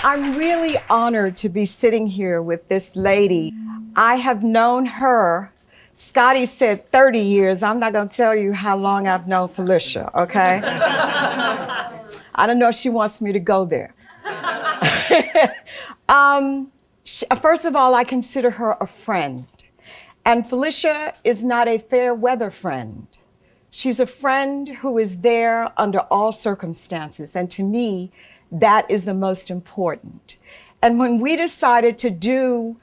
I'm really honored to be sitting here with this lady. I have known her, Scotty said 30 years. I'm not going to tell you how long I've known Phylicia, okay? I don't know if she wants me to go there. First of all, I consider her a friend. And Phylicia is not a fair weather friend. She's a friend who is there under all circumstances. And to me, that is the most important. And when we decided to do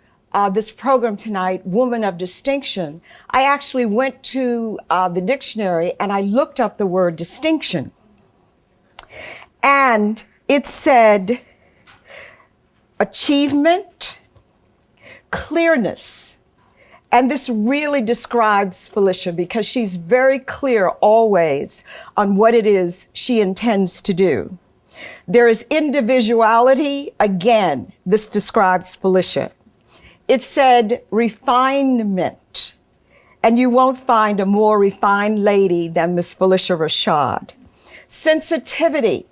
this program tonight, Woman of Distinction, I actually went to the dictionary and I looked up the word distinction. And it said achievement, clearness. And this really describes Phylicia because she's very clear always on what it is she intends to do. There is individuality. Again, this describes Phylicia. It said refinement. And you won't find a more refined lady than Miss Phylicia Rashad. Sensitivity.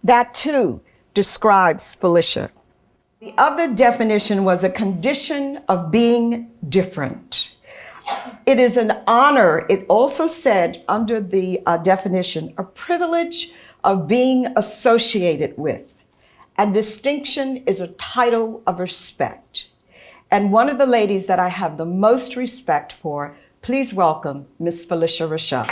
That too describes Phylicia. The other definition was a condition of being different. It is an honor, it also said under the definition, a privilege of being associated with. And distinction is a title of respect. And one of the ladies that I have the most respect for, please welcome Miss Phylicia Rashad.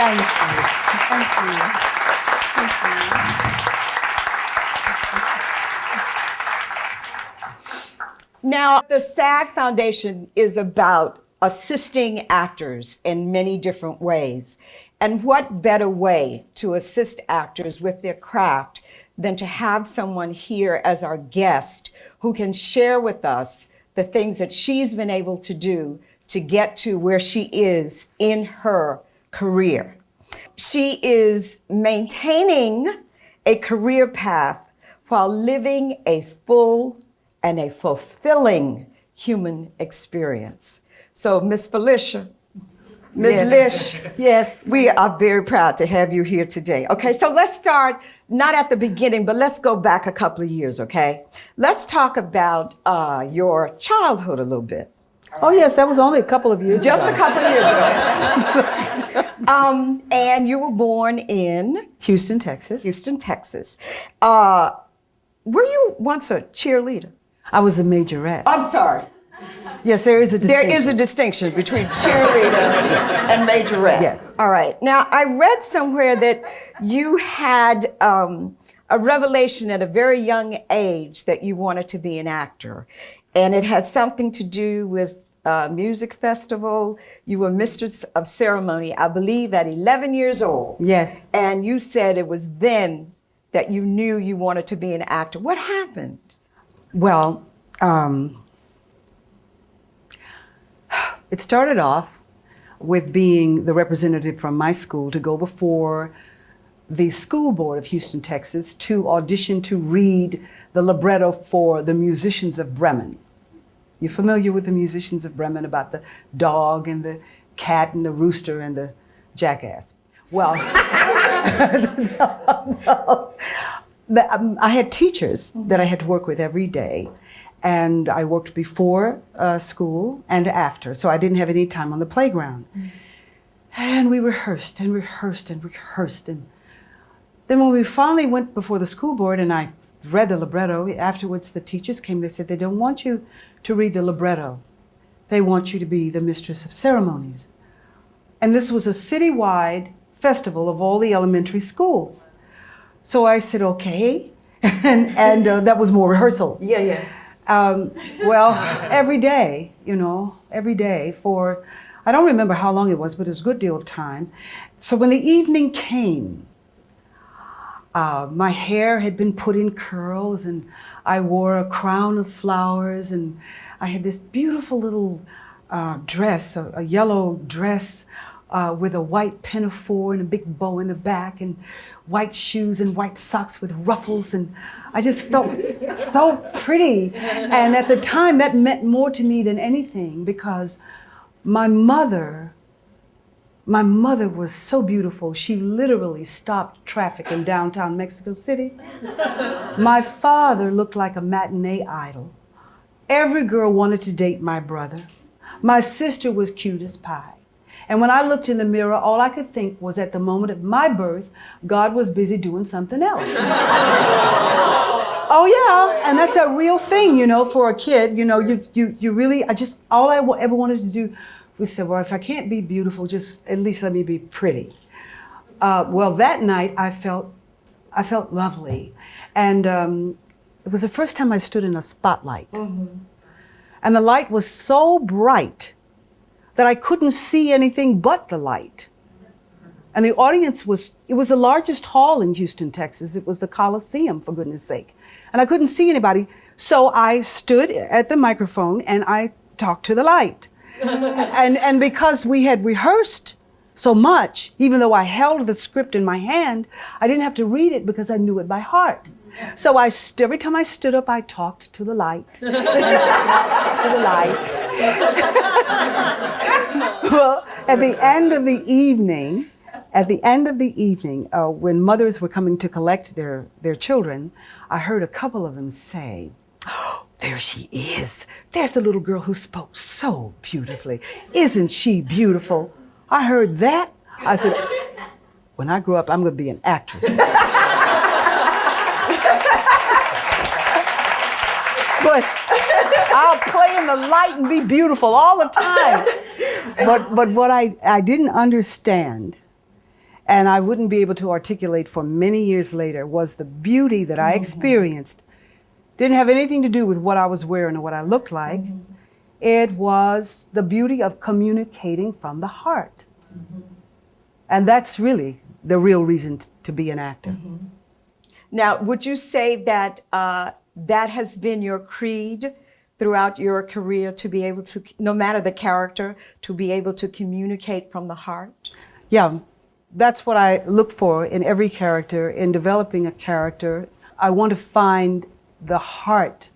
Thank you. Now, the SAG Foundation is about assisting actors in many different ways. And what better way to assist actors with their craft than to have someone here as our guest who can share with us the things that she's been able to do to get to where she is in her career. She is maintaining a career path while living a full and a fulfilling human experience. So, Miss Phylicia, Ms. Lish, yes, we are very proud to have you here today. Okay, so let's start, not at the beginning, but let's go back a couple of years, okay? Let's talk about your childhood a little bit. Oh, yes, that was only a couple of years Just ago. a couple of years ago. And you were born in? Houston, Texas. Houston, Texas. Were you once a cheerleader? I was a majorette. I'm sorry. Yes, there is a distinction. There is a distinction between cheerleader and majorette. Yes. All right. Now, I read somewhere that you had a revelation at a very young age that you wanted to be an actor. And it had something to do with music festival. You were mistress of ceremony, I believe, at 11 years old. Yes. And you said it was then that you knew you wanted to be an actor. What happened? Well, it started off with being the representative from my school to go before the school board of Houston, Texas, to audition to read the libretto for the Musicians of Bremen. You familiar with the Musicians of Bremen, about the dog and the cat and the rooster and the jackass? Well, I had teachers that I had to work with every day. And I worked before school and after, so I didn't have any time on the playground. And we rehearsed and rehearsed and rehearsed. And then when we finally went before the school board and I read the libretto, afterwards the teachers came, they said they don't want you to read the libretto. They want you to be the mistress of ceremonies. And this was a citywide festival of all the elementary schools. So I said, okay, and that was more rehearsal. Yeah. Well, every day, every day for, I don't remember how long it was, but it was a good deal of time. So when the evening came, my hair had been put in curls and I wore a crown of flowers and I had this beautiful little dress, a yellow dress with a white pinafore and a big bow in the back and white shoes and white socks with ruffles. And I just felt so pretty. And at the time, that meant more to me than anything because my mother was so beautiful. She literally stopped traffic in downtown Mexico City. My father looked like a matinee idol. Every girl wanted to date my brother. My sister was cute as pie. And when I looked in the mirror, all I could think was at the moment of my birth, God was busy doing something else. Oh yeah, and that's a real thing, you know, for a kid. You know, you really, all I ever wanted to do was say, well, if I can't be beautiful, just at least let me be pretty. Well, that night I felt lovely. And it was the first time I stood in a spotlight. Mm-hmm. And the light was so bright that I couldn't see anything but the light. And the audience it was the largest hall in Houston, Texas. It was the Coliseum, for goodness sake. And I couldn't see anybody. So I stood at the microphone and I talked to the light. and because we had rehearsed so much, even though I held the script in my hand, I didn't have to read it because I knew it by heart. So every time I stood up, I talked to the light. To the light. Well, at the end of the evening, when mothers were coming to collect their children, I heard a couple of them say, "Oh, there she is. There's the little girl who spoke so beautifully. Isn't she beautiful?" I heard that. I said, when I grow up, I'm going to be an actress. But I'll play in the light and be beautiful all the time. But what I didn't understand, and I wouldn't be able to articulate for many years later, was the beauty that I experienced. Didn't have anything to do with what I was wearing or what I looked like. Mm-hmm. It was the beauty of communicating from the heart. Mm-hmm. And that's really the real reason to be an actor. Mm-hmm. Now, would you say that that has been your creed throughout your career, to be able to, no matter the character, to be able to communicate from the heart? Yeah, that's what I look for in every character. In developing a character, I want to find the heart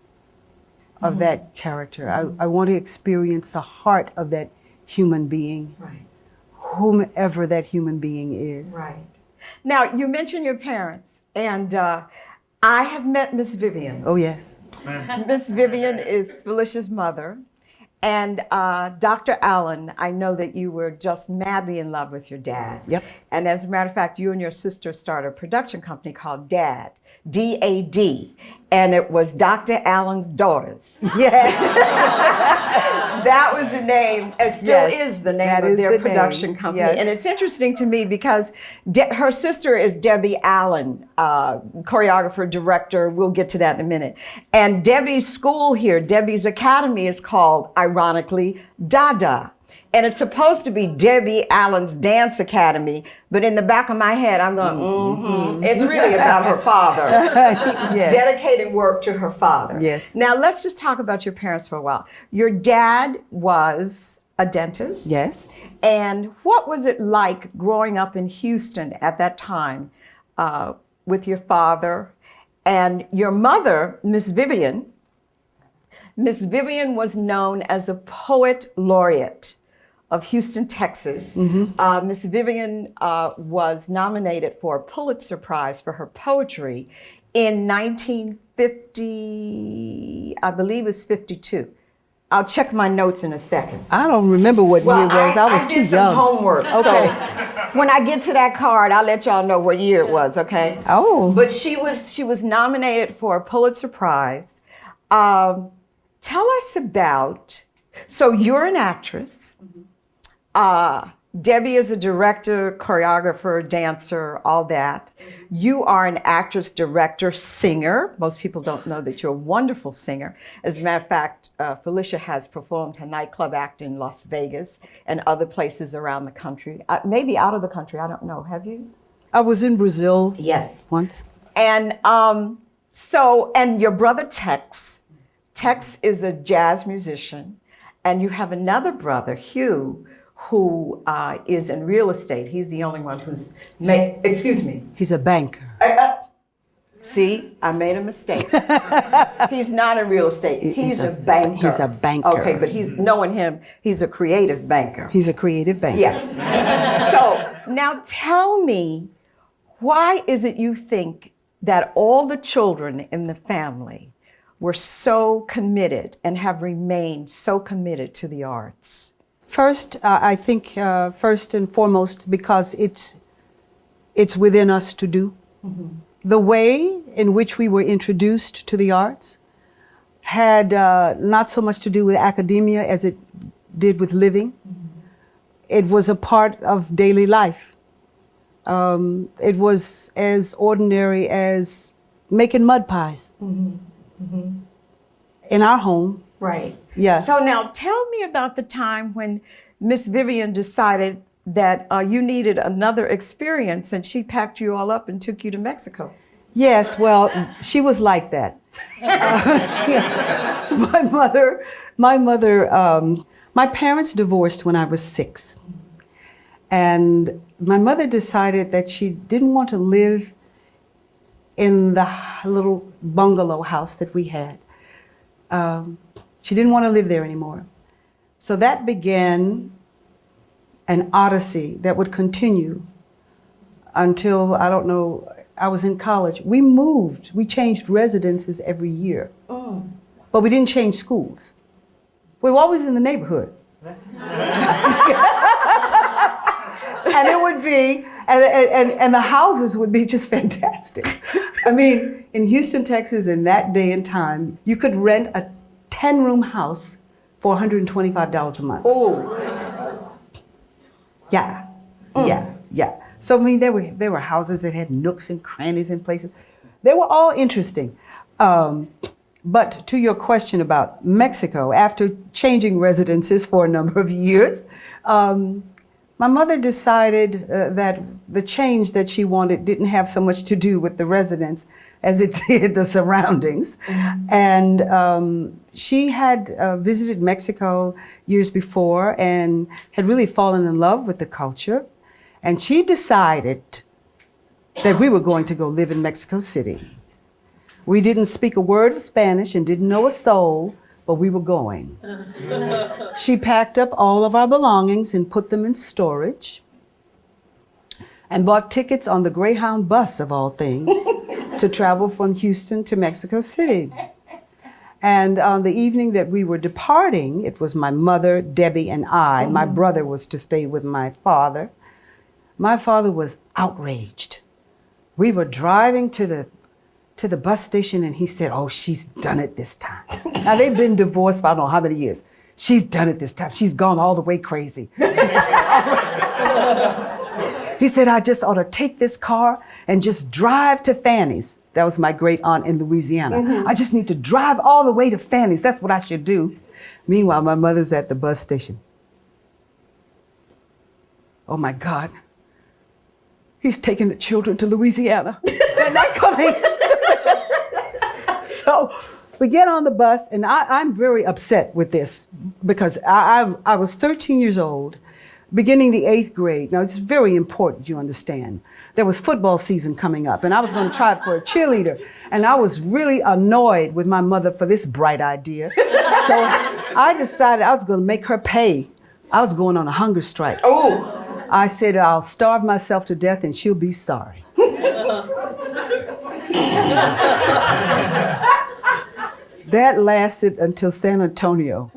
of that character. I want to experience the heart of that human being, right, whomever that human being is. Right. Now, you mentioned your parents, and I have met Miss Vivian. Oh, yes. Miss Vivian is Phylicia's mother. And Dr. Allen, I know that you were just madly in love with your dad. Yep. And as a matter of fact, you and your sister started a production company called DAD, D-A-D. And it was Dr. Allen's Daughters. Yes. That was the name. It still is the name of their production company. Yes. And it's interesting to me because her sister is Debbie Allen, choreographer, director. We'll get to that in a minute. And Debbie's school here, Debbie's Academy, is called, ironically, Dada. And it's supposed to be Debbie Allen's Dance Academy, but in the back of my head, I'm going, It's really about her father, dedicating work to her father. Yes. Now, let's just talk about your parents for a while. Your dad was a dentist. Yes. And what was it like growing up in Houston at that time with your father? And your mother, Miss Vivian was known as the poet laureate of Houston, Texas. Mm-hmm. Miss Vivian was nominated for a Pulitzer Prize for her poetry in 1950, I believe it's 52. I'll check my notes in a second. I don't remember what year it was. I was too young. I did some homework. Okay. So when I get to that card, I'll let y'all know what year it was, okay? Oh. But she was nominated for a Pulitzer Prize. Tell us about, so you're an actress. Mm-hmm. Debbie is a director, choreographer, dancer, all that. You are an actress, director, singer. Most people don't know that you're a wonderful singer. As a matter of fact, Phylicia has performed her nightclub act in Las Vegas and other places around the country. Maybe out of the country, I don't know. Have you? I was in Brazil. Yes. Once. And and your brother Tex is a jazz musician. And you have another brother, Hugh, who is in real estate. He's the only one who's excuse me. He's a banker. See, I made a mistake. He's not in real estate. He's a banker. He's a banker. Okay, but knowing him, he's a creative banker. He's a creative banker. Yes. So now tell me, why is it you think that all the children in the family were so committed and have remained so committed to the arts? First, I think first and foremost, because it's within us to do. Mm-hmm. The way in which we were introduced to the arts had not so much to do with academia as it did with living. Mm-hmm. It was a part of daily life. It was as ordinary as making mud pies in our home. Right. Yeah. So now tell me about the time when Miss Vivian decided that you needed another experience, and she packed you all up and took you to Mexico. Yes, well, she was like that. My parents divorced when I was 6. And my mother decided that she didn't want to live in the little bungalow house that we had. She didn't want to live there anymore. So that began an odyssey that would continue until, I don't know, I was in college. We moved. We changed residences every year. Oh. But we didn't change schools. We were always in the neighborhood. And it would be, and the houses would be just fantastic. I mean, in Houston, Texas, in that day and time, you could rent a 10-room house for $125 a month. Oh. Yeah, yeah. So I mean, there were houses that had nooks and crannies and places. They were all interesting. But to your question about Mexico, after changing residences for a number of years, my mother decided that the change that she wanted didn't have so much to do with the residence as it did the surroundings. Mm-hmm. And she had visited Mexico years before and had really fallen in love with the culture. And she decided that we were going to go live in Mexico City. We didn't speak a word of Spanish and didn't know a soul, but we were going. She packed up all of our belongings and put them in storage and bought tickets on the Greyhound bus, of all things, to travel from Houston to Mexico City. And on the evening that we were departing, it was my mother, Debbie, and I. My brother was to stay with my father. My father was outraged. We were driving to the bus station, and he said, "Oh, she's done it this time." Now, they've been divorced for I don't know how many years. "She's done it this time. She's gone all the way crazy." He said, "I just ought to take this car and just drive to Fanny's." That was my great aunt in Louisiana. Mm-hmm. "I just need to drive all the way to Fanny's. That's what I should do." Meanwhile, my mother's at the bus station. "Oh my God. He's taking the children to Louisiana. They're not coming." So we get on the bus, and I'm very upset with this because I was 13 years old, beginning the 8th grade. Now, it's very important you understand. There was football season coming up, and I was going to try for a cheerleader. And I was really annoyed with my mother for this bright idea. So I decided I was going to make her pay. I was going on a hunger strike. Oh. I said, "I'll starve myself to death and she'll be sorry." That lasted until San Antonio.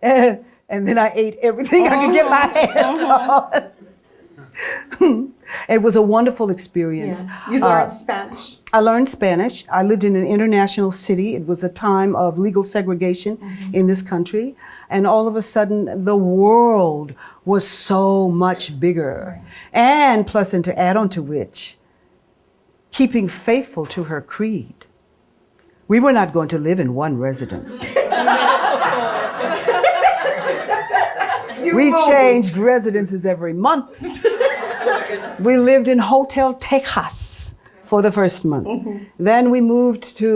And then I ate everything I could get my hands on. It was a wonderful experience. Yeah. You learned Spanish? I learned Spanish. I lived in an international city. It was a time of legal segregation in this country. And all of a sudden, the world was so much bigger. Right. And plus, and to add on to which, keeping faithful to her creed. We were not going to live in one residence. We changed residences every month. We lived in Hotel Texas for the first month. Then we moved to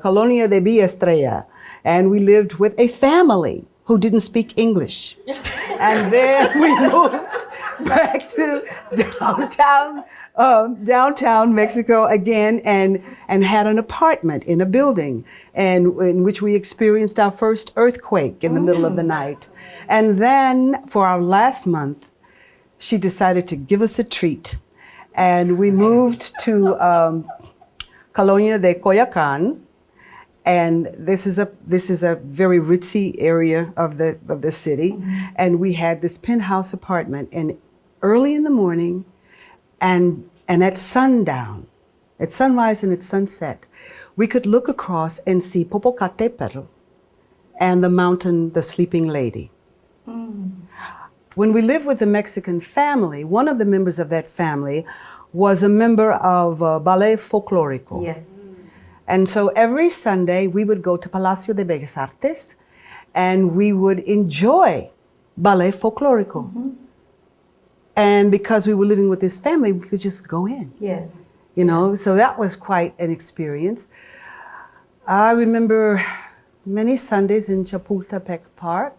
Colonia de Villa Estrella, and we lived with a family who didn't speak English. And then we moved back to downtown Mexico again, and had an apartment in a building, and in which we experienced our first earthquake in the middle of the night. And then for our last month, she decided to give us a treat. And we moved to Colonia de Coyoacan, and this is a very ritzy area of the city. And we had this penthouse apartment, and early in the morning, and at sundown, at sunrise and at sunset, we could look across and see Popocatépetl and the mountain, the Sleeping Lady. When we lived with the Mexican family, one of the members of that family was a member of Ballet Folklorico. Yes. And so every Sunday we would go to Palacio de Bellas Artes, and we would enjoy Ballet Folklorico. And because we were living with this family, we could just go in. Yes. You know, so that was quite an experience. I remember many Sundays in Chapultepec Park,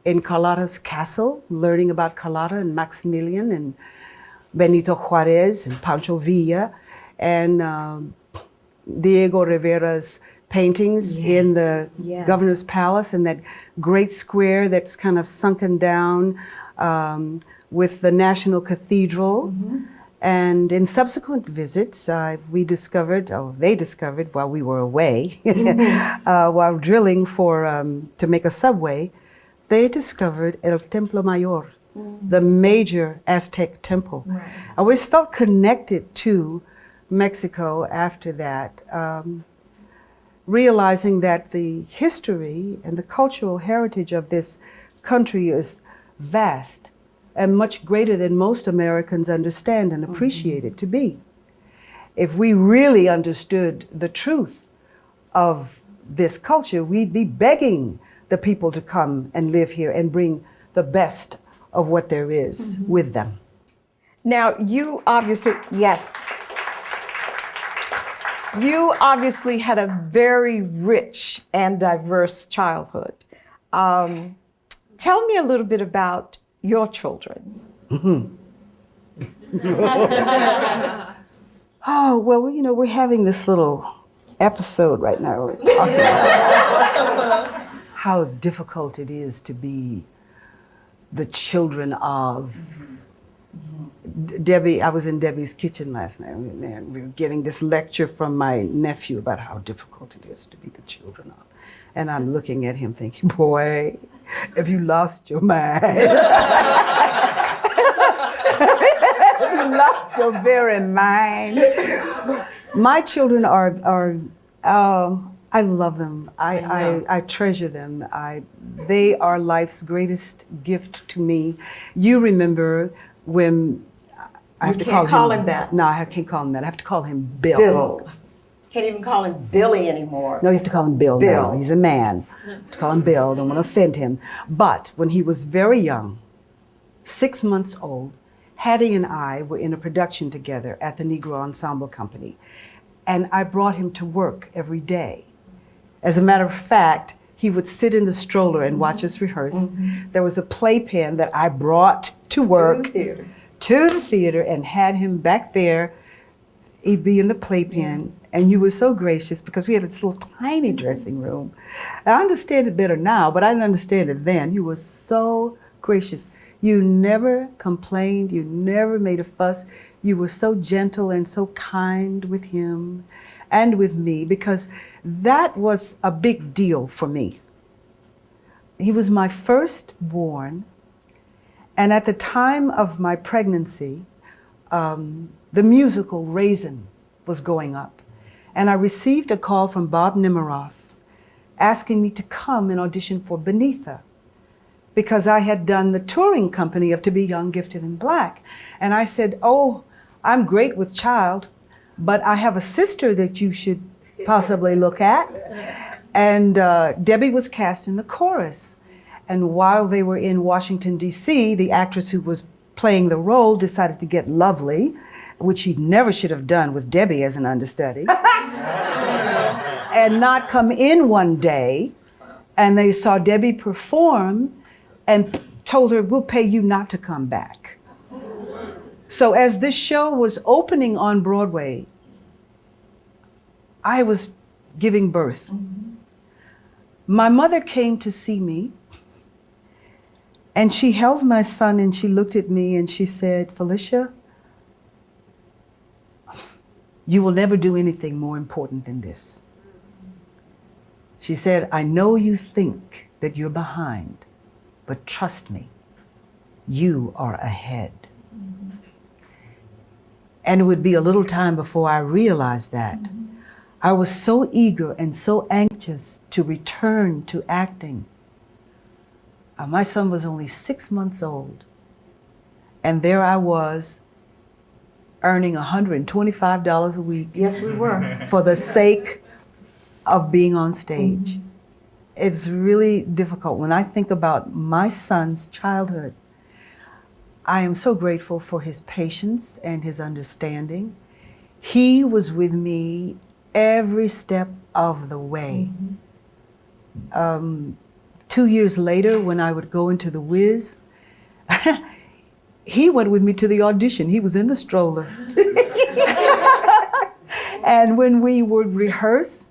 in Carlotta's castle, learning about Carlotta and Maximilian and Benito Juarez and Pancho Villa, and Diego Rivera's paintings in the governor's palace, and that great square that's kind of sunken down with the National Cathedral. And in subsequent visits, they discovered while we were away, while drilling to make a subway, they discovered El Templo Mayor, the major Aztec temple. I always felt connected to Mexico after that, realizing that the history and the cultural heritage of this country is vast and much greater than most Americans understand and appreciate it to be. If we really understood the truth of this culture, we'd be begging the people to come and live here and bring the best of what there is with them. Now, you obviously had a very rich and diverse childhood. Tell me a little bit about your children. Oh, well, you know, we're having this little episode right now. We're talking about how difficult it is to be the children of Debbie. I was in Debbie's kitchen last night, and we were getting this lecture from my nephew about how difficult it is to be the children of. And I'm looking at him thinking, boy, have you lost your mind? You lost your very mind. My children are I love them. I treasure them. They are life's greatest gift to me. You remember when I have to call him that. No, I can't call him that. I have to call him Bill. Bill. Can't even call him Billy anymore. No, you have to call him Bill. Bill. He's a man. You have to call him Bill. Don't want to offend him. But when he was very young, 6 months old, Hattie and I were in a production together at the Negro Ensemble Company. And I brought him to work every day. As a matter of fact, he would sit in the stroller and watch us rehearse. There was a playpen that I brought to work to the theater and had him back there. He'd be in the playpen, and you were so gracious because we had this little tiny dressing room. I understand it better now, but I didn't understand it then. You were so gracious. You never complained. You never made a fuss. You were so gentle and so kind with him and with me, because that was a big deal for me. He was my firstborn, and at the time of my pregnancy, the musical Raisin was going up. And I received a call from Bob Nemiroff asking me to come and audition for Beneatha, because I had done the touring company of To Be Young, Gifted, and Black. And I said, oh, I'm great with child, but I have a sister that you should possibly look at. And Debbie was cast in the chorus. And while they were in Washington, D.C., the actress who was playing the role decided to get lovely which he never should have done with Debbie as an understudy, and not come in one day, and they saw Debbie perform and told her, we'll pay you not to come back. So as this show was opening on Broadway, I was giving birth. My mother came to see me, and she held my son and she looked at me and she said, Phylicia, you will never do anything more important than this. She said, I know you think that you're behind, but trust me, you are ahead. And it would be a little time before I realized that. I was so eager and so anxious to return to acting. My son was only 6 months old, and there I was earning $125 a week. Yes, we were. For the sake of being on stage. It's really difficult. When I think about my son's childhood, I am so grateful for his patience and his understanding. He was with me every step of the way. 2 years later, when I would go into the Wiz, he went with me to the audition. He was in the stroller. And when we would rehearse,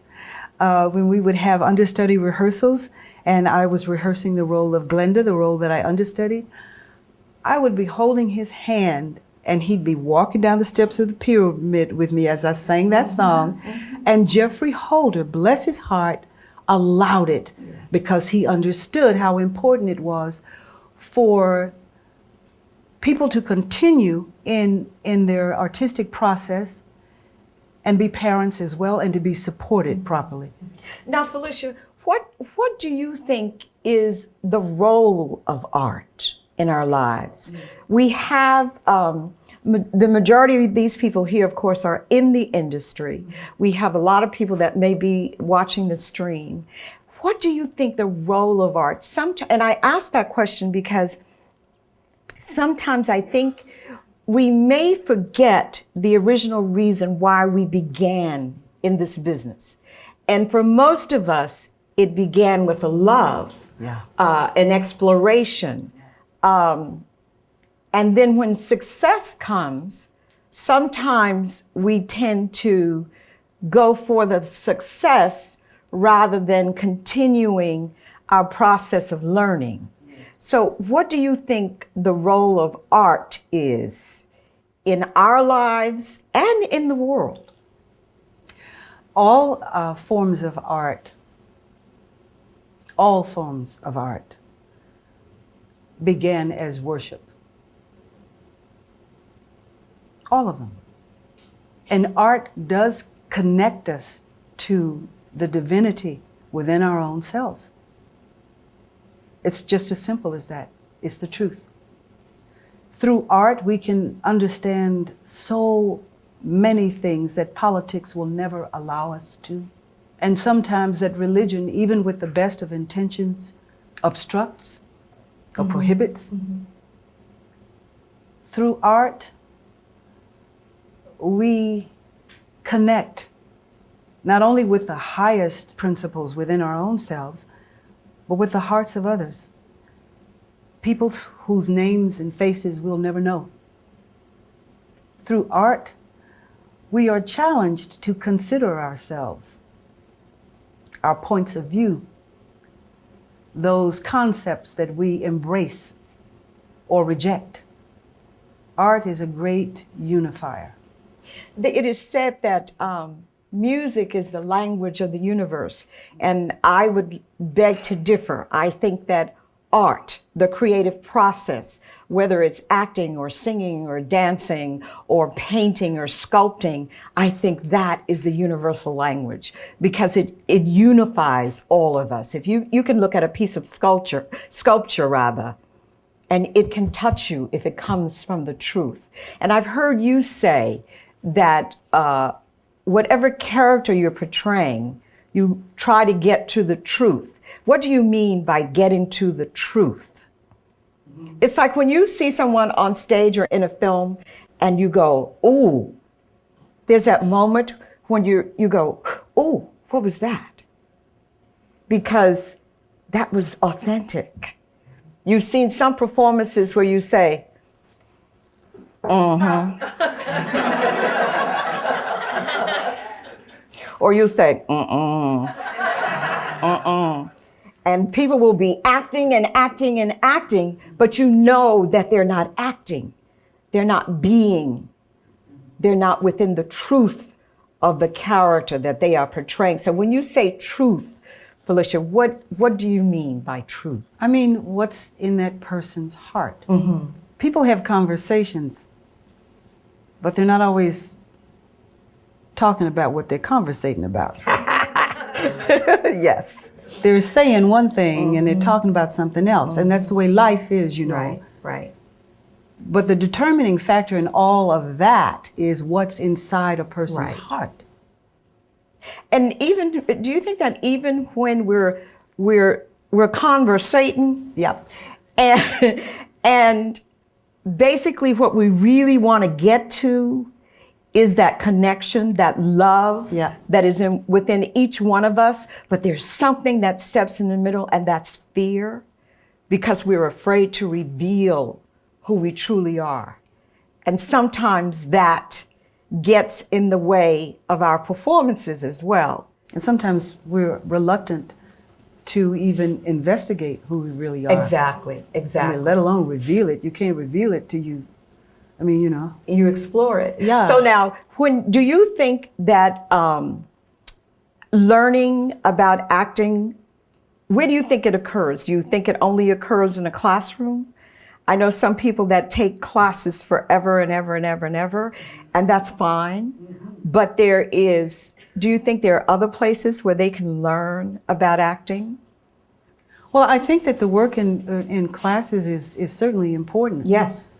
when we would have understudy rehearsals, and I was rehearsing the role of Glenda, the role that I understudied, I would be holding his hand, and he'd be walking down the steps of the pyramid with me as I sang that song. And Jeffrey Holder, bless his heart, allowed it because he understood how important it was for people to continue in their artistic process and be parents as well, and to be supported properly. Now, Phylicia, what do you think is the role of art in our lives? We have, the majority of these people here, of course, are in the industry. We have a lot of people that may be watching the stream. What do you think the role of art? And I ask that question because sometimes I think we may forget the original reason why we began in this business. And for most of us, it began with a love, an exploration. And then when success comes, sometimes we tend to go for the success rather than continuing our process of learning. So what do you think the role of art is in our lives and in the world? All forms of art began as worship. All of them. And art does connect us to the divinity within our own selves. It's just as simple as that. It's the truth. Through art, we can understand so many things that politics will never allow us to. And sometimes that religion, even with the best of intentions, obstructs or prohibits. Through art, we connect not only with the highest principles within our own selves, but with the hearts of others, people whose names and faces we'll never know. Through art, we are challenged to consider ourselves, our points of view, those concepts that we embrace or reject. Art is a great unifier. It is said that music is the language of the universe, and I would beg to differ. I think that art, the creative process, whether it's acting or singing or dancing or painting or sculpting, I think that is the universal language because it unifies all of us. If you can look at a piece of sculpture, and it can touch you if it comes from the truth. And I've heard you say that whatever character you're portraying, you try to get to the truth. What do you mean by getting to the truth? It's like when you see someone on stage or in a film and you go, ooh. There's that moment when you go, ooh, what was that? Because that was authentic. You've seen some performances where you say, or you say, and people will be acting and acting and acting, but you know that they're not acting. They're not being. They're not within the truth of the character that they are portraying. So when you say truth, Phylicia, what do you mean by truth? I mean, what's in that person's heart. People have conversations, but they're not always talking about what they're conversating about. Yes. They're saying one thing and they're talking about something else, and that's the way life is, you know. Right. But the determining factor in all of that is what's inside a person's heart. And even, do you think that even when we're conversating, Yep. and basically what we really want to get to is that connection, that love that is within each one of us, but there's something that steps in the middle, and that's fear, because we're afraid to reveal who we truly are. And sometimes that gets in the way of our performances as well. And sometimes we're reluctant to even investigate who we really are. Exactly. I mean, let alone reveal it. You can't reveal it till you, I mean, you know. You explore it. Yeah. So now, do you think that learning about acting, where do you think it occurs? Do you think it only occurs in a classroom? I know some people that take classes forever and ever and ever and ever, and that's fine. But do you think there are other places where they can learn about acting? Well, I think that the work in classes is certainly important. Yes.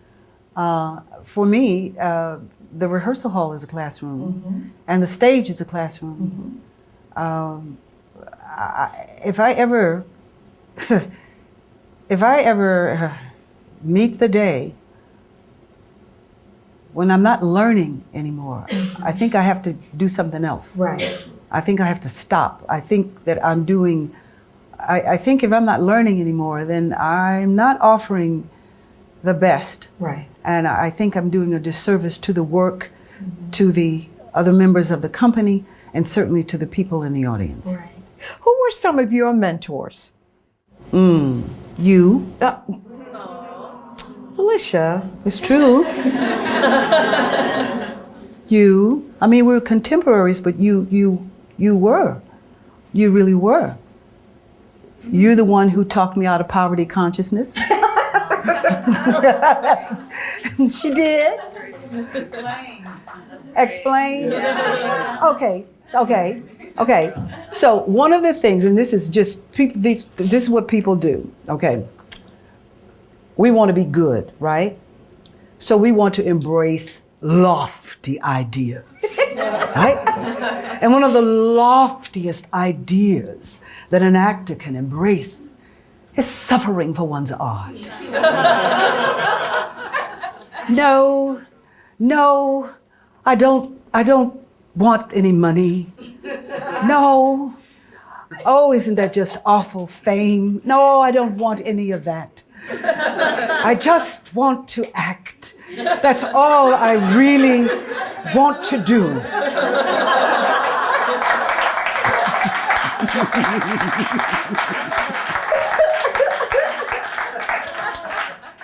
For me, the rehearsal hall is a classroom, and the stage is a classroom. If I ever meet the day when I'm not learning anymore, I think I have to do something else. Right. I think I have to stop. I think that I think if I'm not learning anymore, then I'm not offering the best. Right. And I think I'm doing a disservice to the work, to the other members of the company, and certainly to the people in the audience. Right. Who were some of your mentors? You. Phylicia. It's true. You. I mean, we're contemporaries, but you were. You really were. You're the one who talked me out of poverty consciousness. She did. Explain. Okay. So one of the things, and this is just this is what people do. Okay. We want to be good, right? So we want to embrace lofty ideas, right? And one of the loftiest ideas that an actor can embrace is suffering for one's art. No, I don't want any money. No. Oh, isn't that just awful fame? No, I don't want any of that. I just want to act. That's all I really want to do.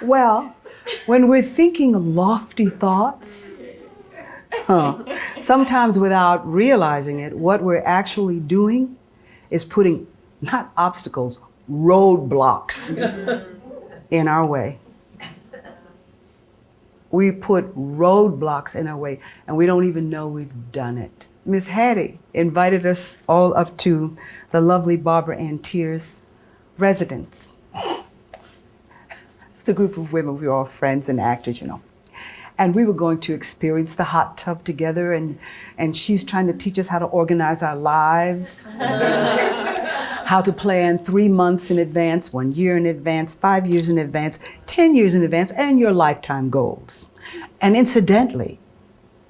Well, when we're thinking lofty thoughts, sometimes without realizing it, what we're actually doing is putting, not obstacles, roadblocks in our way. We put roadblocks in our way, and we don't even know we've done it. Miss Hattie invited us all up to the lovely Barbara Ann Tears residence. It's a group of women, we were all friends and actors, you know. And we were going to experience the hot tub together, and she's trying to teach us how to organize our lives. how to plan 3 months in advance, 1 year in advance, 5 years in advance, 10 years in advance, and your lifetime goals. And incidentally,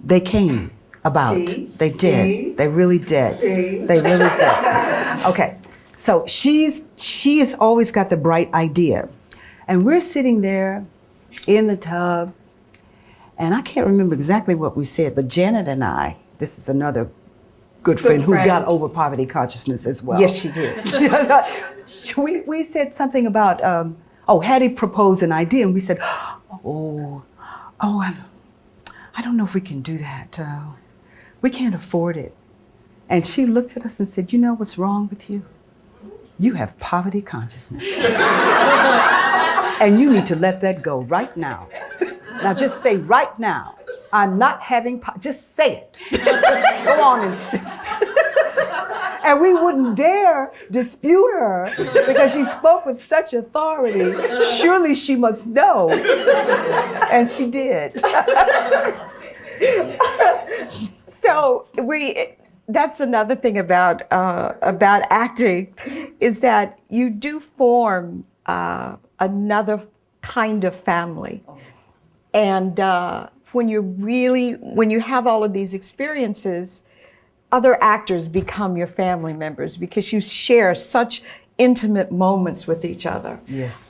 they came about. See? They did. See? They really did. See? They really did. Okay, so she's always got the bright idea. And we're sitting there in the tub, and I can't remember exactly what we said, but Janet and I, this is another good friend who got over poverty consciousness as well. Yes, she did. we said something about, Hattie proposed an idea, and we said, I don't know if we can do that. We can't afford it. And she looked at us and said, you know what's wrong with you? You have poverty consciousness. And you need to let that go right now. Now just say right now, I'm not having, just say it. Just go on and say it. And we wouldn't dare dispute her because she spoke with such authority. Surely she must know. And she did. So that's another thing about acting, is that you do form another kind of family. And when you have all of these experiences, other actors become your family members because you share such intimate moments with each other. Yes.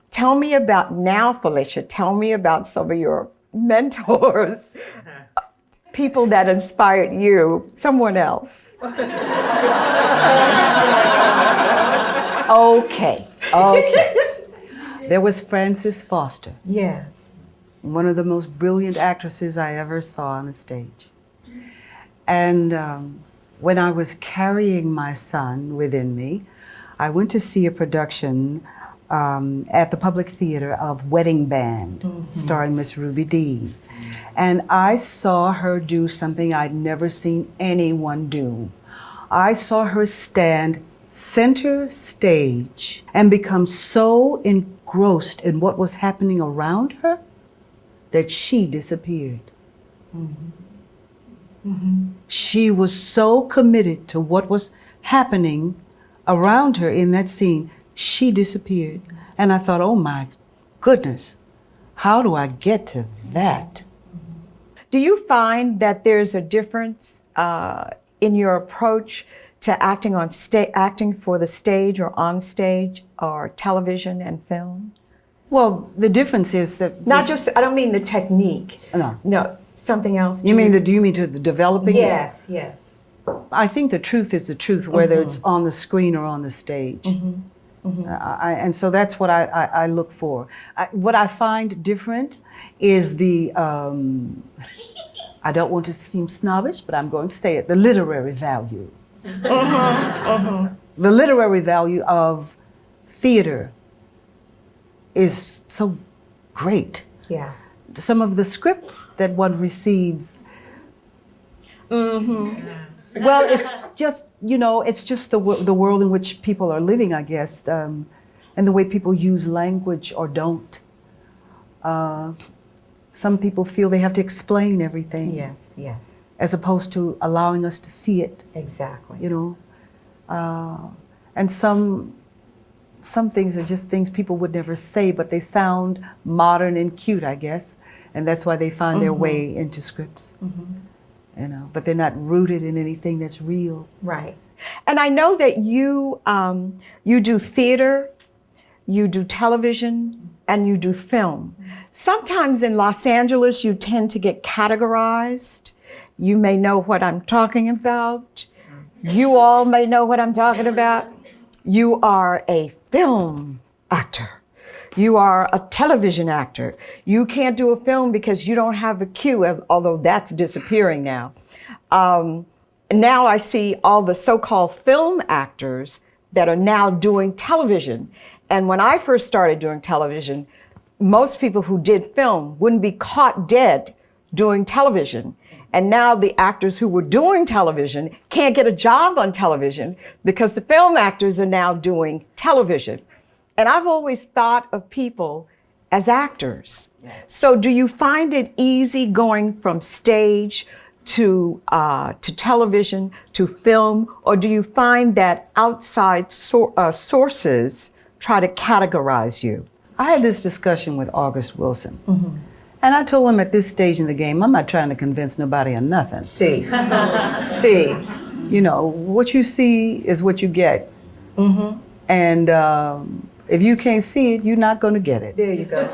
Tell me about now, Phylicia, tell me about some of your mentors, people that inspired you, someone else. Okay. There was Frances Foster. Yes. One of the most brilliant actresses I ever saw on the stage. And when I was carrying my son within me, I went to see a production at the Public Theater of Wedding Band, starring Miss Ruby Dee. And I saw her do something I'd never seen anyone do. I saw her stand center stage and become so engrossed in what was happening around her that she disappeared. She was so committed to what was happening around her in that scene, she disappeared. And I thought, oh my goodness, how do I get to that? Do you find that there's a difference in your approach to acting acting for the stage or on stage or television and film? Well, the difference is that I don't mean the technique. No, something else. Do you mean to the developing? Yes, yes. I think the truth is the truth, whether it's on the screen or on the stage. And so that's what I look for. What I find different is the, I don't want to seem snobbish, but I'm going to say it, the literary value. The literary value of theater is so great. Yeah. Some of the scripts that one receives, well, it's just, it's just the world in which people are living, I guess, and the way people use language or don't. Some people feel they have to explain everything. Yes, yes. As opposed to allowing us to see it. Exactly. And some things are just things people would never say, but they sound modern and cute, I guess. And that's why they find their way into scripts. But they're not rooted in anything that's real. Right. And I know that you do theater, you do television, and you do film. Sometimes in Los Angeles, you tend to get categorized. You may know what I'm talking about. You all may know what I'm talking about. You are a film actor. You are a television actor. You can't do a film because you don't have a cue, although that's disappearing now. Now I see all the so-called film actors that are now doing television. And when I first started doing television, most people who did film wouldn't be caught dead doing television. And now the actors who were doing television can't get a job on television because the film actors are now doing television. And I've always thought of people as actors. So do you find it easy going from stage to television, to film, or do you find that outside sources try to categorize you? I had this discussion with August Wilson. And I told him at this stage in the game, I'm not trying to convince nobody of nothing. See. You know, what you see is what you get. And if you can't see it, you're not going to get it. There you go.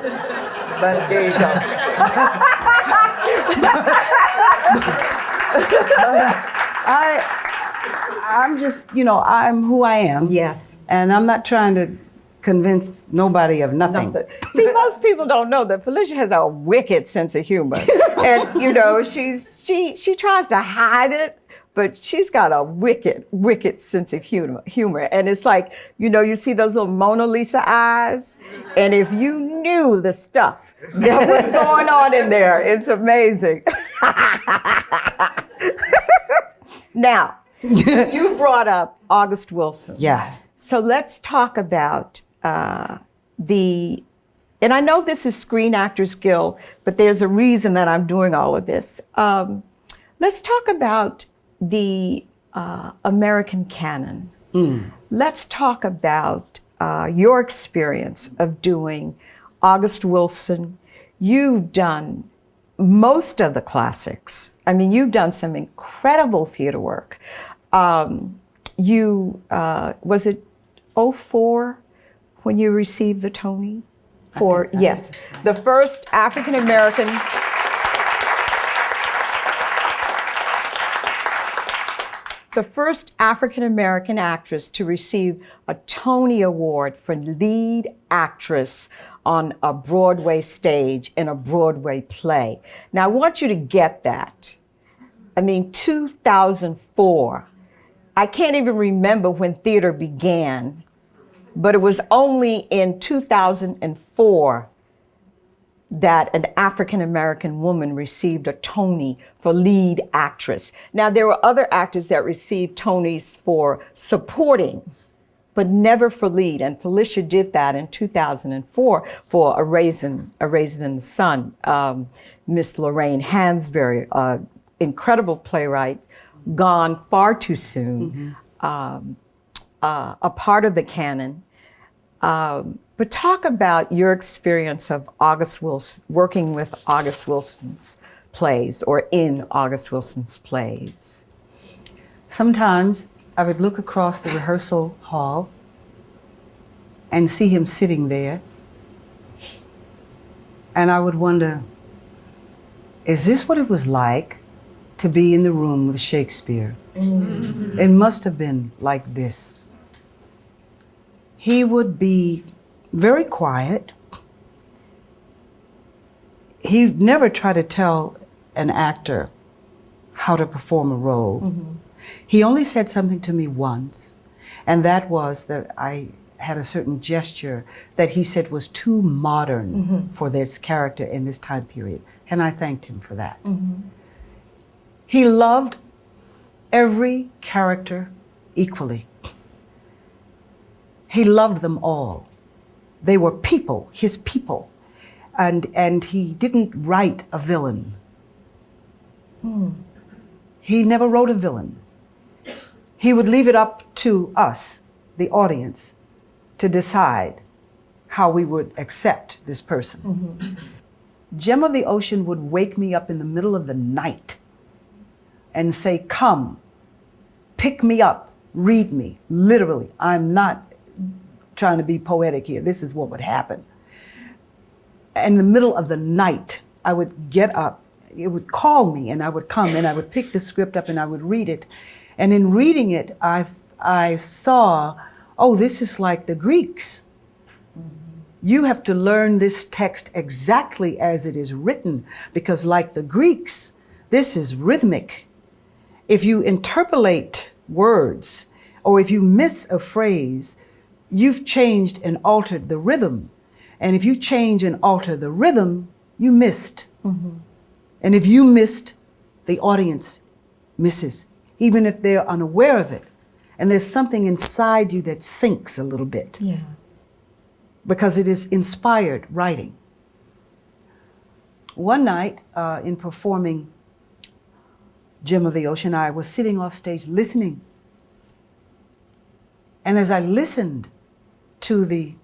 But there you go. I'm just, you know, I'm who I am. Yes. And I'm not trying to convince nobody of nothing. See, most people don't know that Phylicia has a wicked sense of humor. And, you know, she tries to hide it, but she's got a wicked sense of humor. And it's like, you know, you see those little Mona Lisa eyes, and if you knew the stuff that was going on in there, it's amazing. Now, you brought up August Wilson. Yeah. So let's talk about and I know this is Screen Actors Guild, but there's a reason that I'm doing all of this. Let's talk about the American canon. Let's talk about your experience of doing August Wilson. You've done most of the classics. I mean, you've done some incredible theater work. Was it 2004 when you received the Tony? Yes, the first African American. The first African American actress to receive a Tony Award for lead actress on a Broadway stage in a Broadway play. Now I want you to get that. I mean, 2004. I can't even remember when theater began, but it was only in 2004 that an African-American woman received a Tony for lead actress. Now, there were other actors that received Tonys for supporting, but never for lead. And Phylicia did that in 2004 for A Raisin in the Sun. Miss Lorraine Hansberry, incredible playwright, gone far too soon, a part of the canon. But talk about your experience of August Wilson, working with August Wilson's plays or in August Wilson's plays. Sometimes I would look across the rehearsal hall and see him sitting there, and I would wonder, is this what it was like to be in the room with Shakespeare? It must have been like this. He would be very quiet. He never tried to tell an actor how to perform a role. He only said something to me once, and that was that I had a certain gesture that he said was too modern for this character in this time period, and I thanked him for that. He loved every character equally. He loved them all. They were people, his people. And he didn't write a villain. He never wrote a villain. He would leave it up to us, the audience, to decide how we would accept this person. Gem of the Ocean would wake me up in the middle of the night and say, come, pick me up, read me. Literally, I'm not trying to be poetic here. This is what would happen. In the middle of the night, I would get up. It would call me, and I would come, and I would pick the script up, and I would read it. And in reading it, I saw, oh, this is like the Greeks. You have to learn this text exactly as it is written, because like the Greeks, this is rhythmic. If you interpolate words, or if you miss a phrase, you've changed and altered the rhythm. And if you change and alter the rhythm, you missed. And if you missed, the audience misses, even if they're unaware of it. And there's something inside you that sinks a little bit. Because it is inspired writing. One night in performing Jim of the Ocean, I was sitting off stage listening. And as I listened to the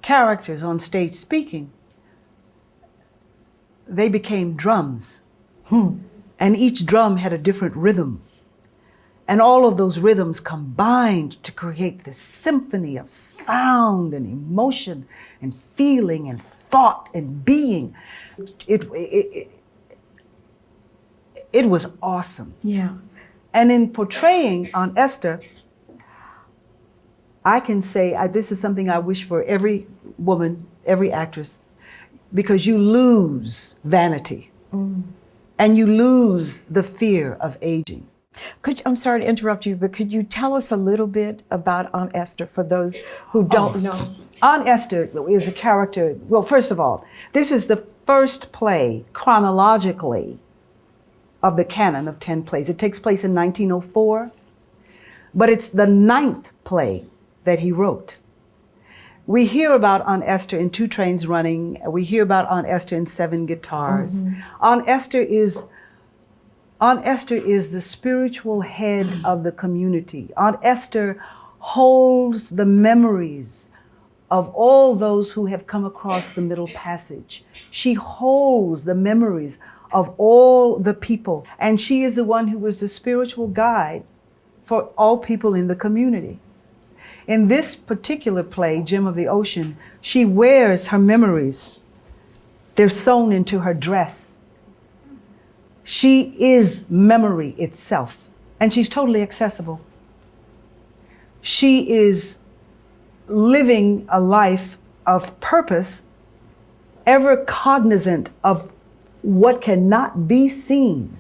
characters on stage speaking, they became drums. And each drum had a different rhythm. And all of those rhythms combined to create this symphony of sound and emotion and feeling and thought and being. It was awesome. Yeah. And in portraying Aunt Esther, I can say this is something I wish for every woman, every actress, because you lose vanity and you lose the fear of aging. I'm sorry to interrupt you, but could you tell us a little bit about Aunt Esther for those who don't know? Aunt Esther is a character, well, first of all, this is the first play chronologically of the canon of 10 plays. It takes place in 1904, but it's the 9th play that he wrote. We hear about Aunt Esther in Two Trains Running. We hear about Aunt Esther in Seven Guitars. Aunt Esther is the spiritual head of the community. Aunt Esther holds the memories of all those who have come across the Middle Passage. She holds the memories of all the people, and she is the one who was the spiritual guide for all people in the community. In this particular play, Gem of the Ocean, she wears her memories. They're sewn into her dress. She is memory itself, and she's totally accessible. She is living a life of purpose, ever cognizant of what cannot be seen.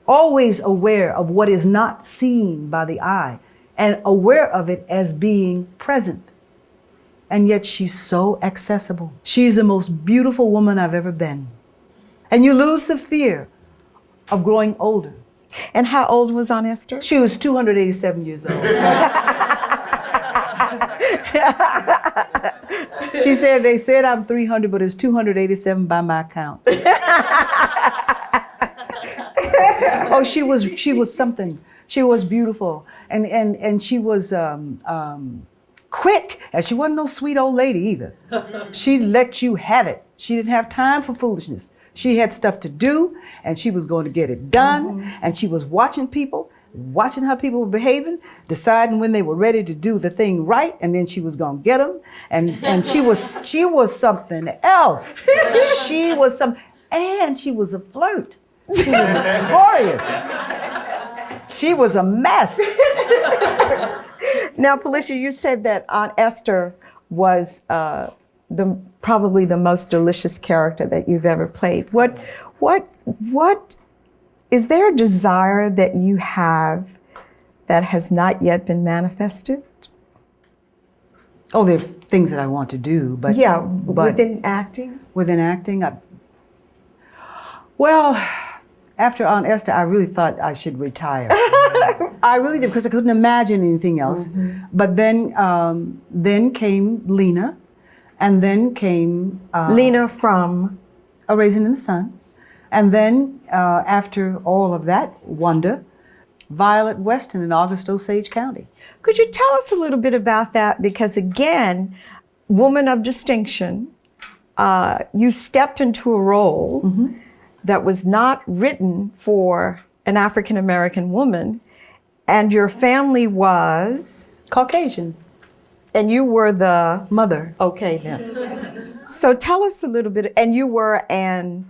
Always aware of what is not seen by the eye, and aware of it as being present. And yet she's so accessible. She's the most beautiful woman I've ever been. And you lose the fear of growing older. And how old was Aunt Esther? She was 287 years old. She said, they said I'm 300, but it's 287 by my count. Oh, she was something. She was beautiful. And she was quick. And she wasn't no sweet old lady either. She let you have it. She didn't have time for foolishness. She had stuff to do, and she was going to get it done. And she was watching people, watching how people were behaving, deciding when they were ready to do the thing right, and then she was going to get them. And she was something else. She was and she was a flirt. She was notorious. She was a mess. Now, Phylicia, you said that Aunt Esther was probably the most delicious character that you've ever played. What is there a desire that you have that has not yet been manifested? Oh, there are things that I want to do, but within acting. Within acting, well, after Aunt Esther, I really thought I should retire. I really did, because I couldn't imagine anything else. But then came Lena, and then came Lena from A Raisin in the Sun, and then after all of that, Wanda, Violet Weston in August Osage County. Could you tell us a little bit about that? Because again, woman of distinction, you stepped into a role that was not written for an African American woman, and your family was Caucasian. And you were the mother. Okay, then. So tell us a little bit. And you were I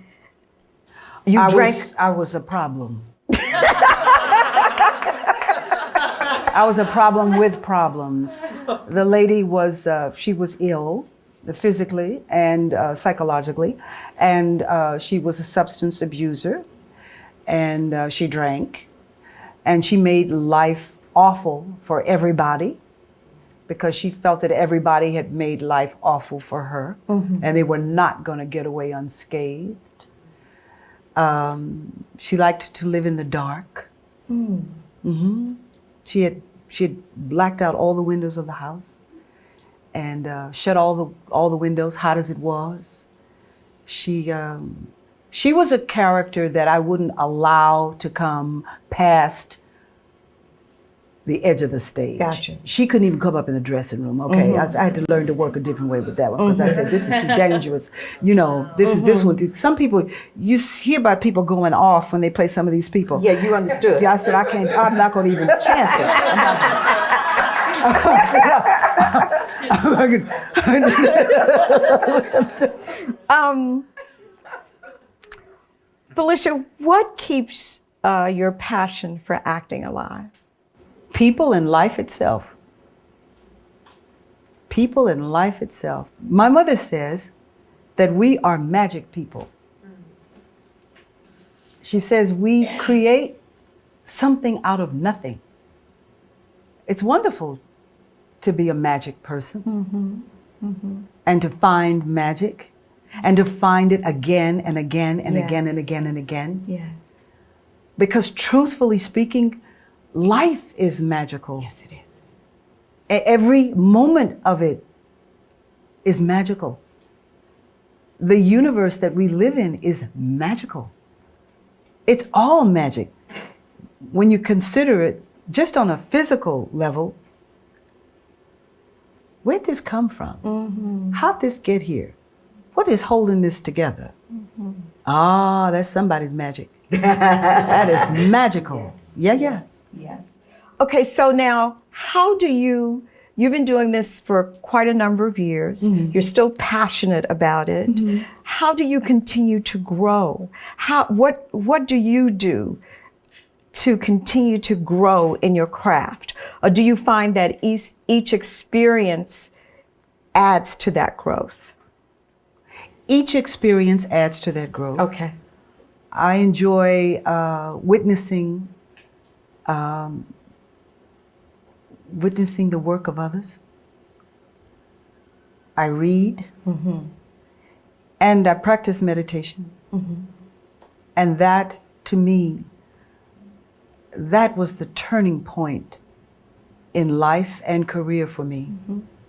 was a problem. I was a problem with problems. The lady was, she was ill, physically and psychologically, and she was a substance abuser, and she drank, and she made life awful for everybody, because she felt that everybody had made life awful for her, and they were not going to get away unscathed. She liked to live in the dark. She had blacked out all the windows of the house, and shut all the windows, hot as it was. She She was a character that I wouldn't allow to come past the edge of the stage. Gotcha. She couldn't even come up in the dressing room, okay? Mm-hmm. I had to learn to work a different way with that one because I said, this is too dangerous. You know, this is this one. Some people, you hear about people going off when they play some of these people. Yeah, you understood. I said, I'm not going to even chance it. Phylicia, what keeps your passion for acting alive? People and life itself. People and life itself. My mother says that we are magic people. She says we create something out of nothing. It's wonderful to be a magic person and to find magic and to find it again and again and again and again and again. Yes. Because truthfully speaking, life is magical. Yes, it is. Every moment of it is magical. The universe that we live in is magical. It's all magic. When you consider it just on a physical level, where'd this come from? How'd this get here? What is holding this together? Ah, that's somebody's magic. That is magical. Yes. Yes. Okay, so now how do you've been doing this for quite a number of years. You're still passionate about it. How do you continue to grow? What do you do to continue to grow in your craft? Or do you find that each experience adds to that growth? Each experience adds to that growth. Okay. I enjoy witnessing the work of others. I read, and I practice meditation. And that, to me, that was the turning point in life and career for me,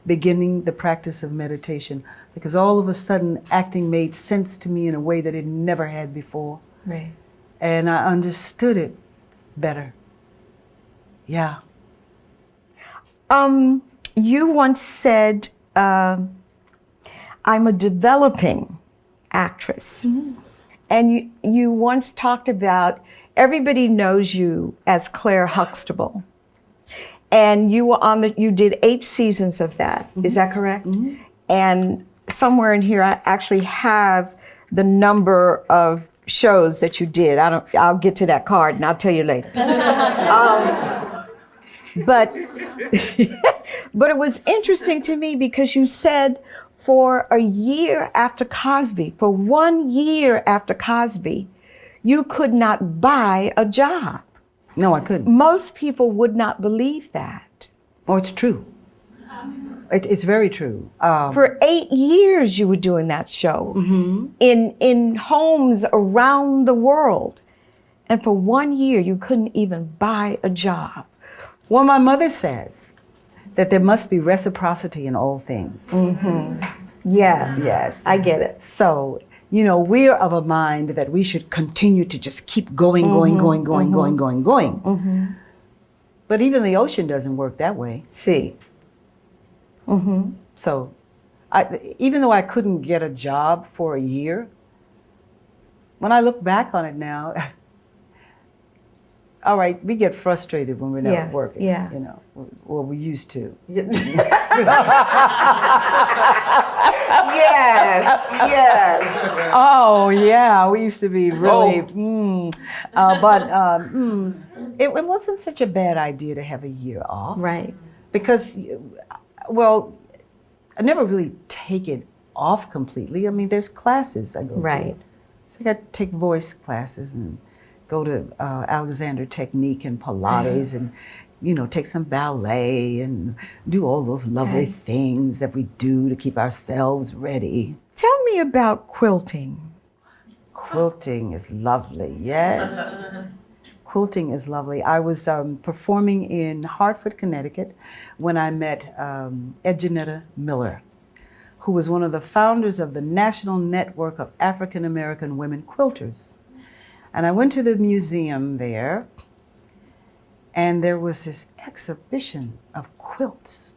beginning the practice of meditation, because all of a sudden acting made sense to me in a way that it never had before. Right. And I understood it better. Yeah. You once said, I'm a developing actress. And you once talked about, everybody knows you as Claire Huxtable. And you were you did 8 seasons of that. Is that correct? And somewhere in here, I actually have the number of shows that you did. I'll get to that card and I'll tell you later. But it was interesting to me because you said for a year after Cosby, for 1 year after Cosby, you could not buy a job. No, I couldn't. Most people would not believe that. Oh, it's true. It's very true. For 8 years you were doing that show in homes around the world. And for 1 year you couldn't even buy a job. Well, my mother says that there must be reciprocity in all things. Yes. Yes. I get it. So, we're of a mind that we should continue to just keep going. But even the ocean doesn't work that way. See. So, even though I couldn't get a job for a year, when I look back on it now, all right, we get frustrated when we're not working. Yeah. Well, we used to. Yes. Oh, yeah, we used to be really, it wasn't such a bad idea to have a year off. Right. Because, well, I never really take it off completely. I mean, there's classes I go to. So I got to take voice classes and go to Alexander Technique and Pilates and, take some ballet and do all those lovely things that we do to keep ourselves ready. Tell me about quilting. Quilting is lovely, yes. Quilting is lovely. I was performing in Hartford, Connecticut when I met Edjanetta Miller, who was one of the founders of the National Network of African American Women Quilters. And I went to the museum there, and there was this exhibition of quilts.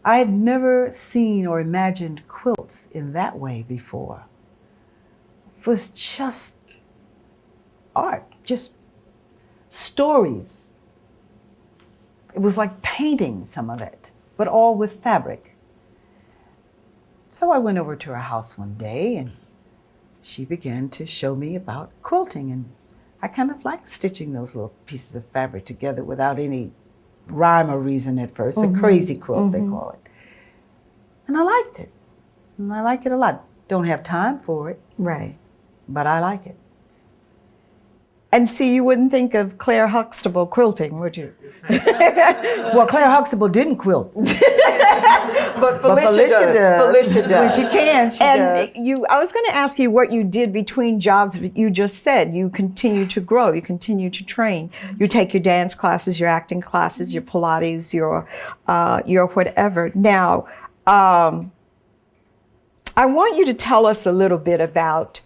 I had never seen or imagined quilts in that way before. It was just art, just stories. It was like painting, some of it, but all with fabric. So I went over to her house one day, and she began to show me about quilting, and I kind of liked stitching those little pieces of fabric together without any rhyme or reason at first, the crazy quilt, they call it. And I liked it. And I like it a lot. Don't have time for it. Right. But I like it. And see, you wouldn't think of Claire Huxtable quilting, would you? Well, Claire Huxtable didn't quilt. But Phylicia does. Phylicia does. When she can, she does. And I was going to ask you what you did between jobs. You just said you continue to grow, you continue to train. You take your dance classes, your acting classes, your Pilates, your whatever. Now, I want you to tell us a little bit about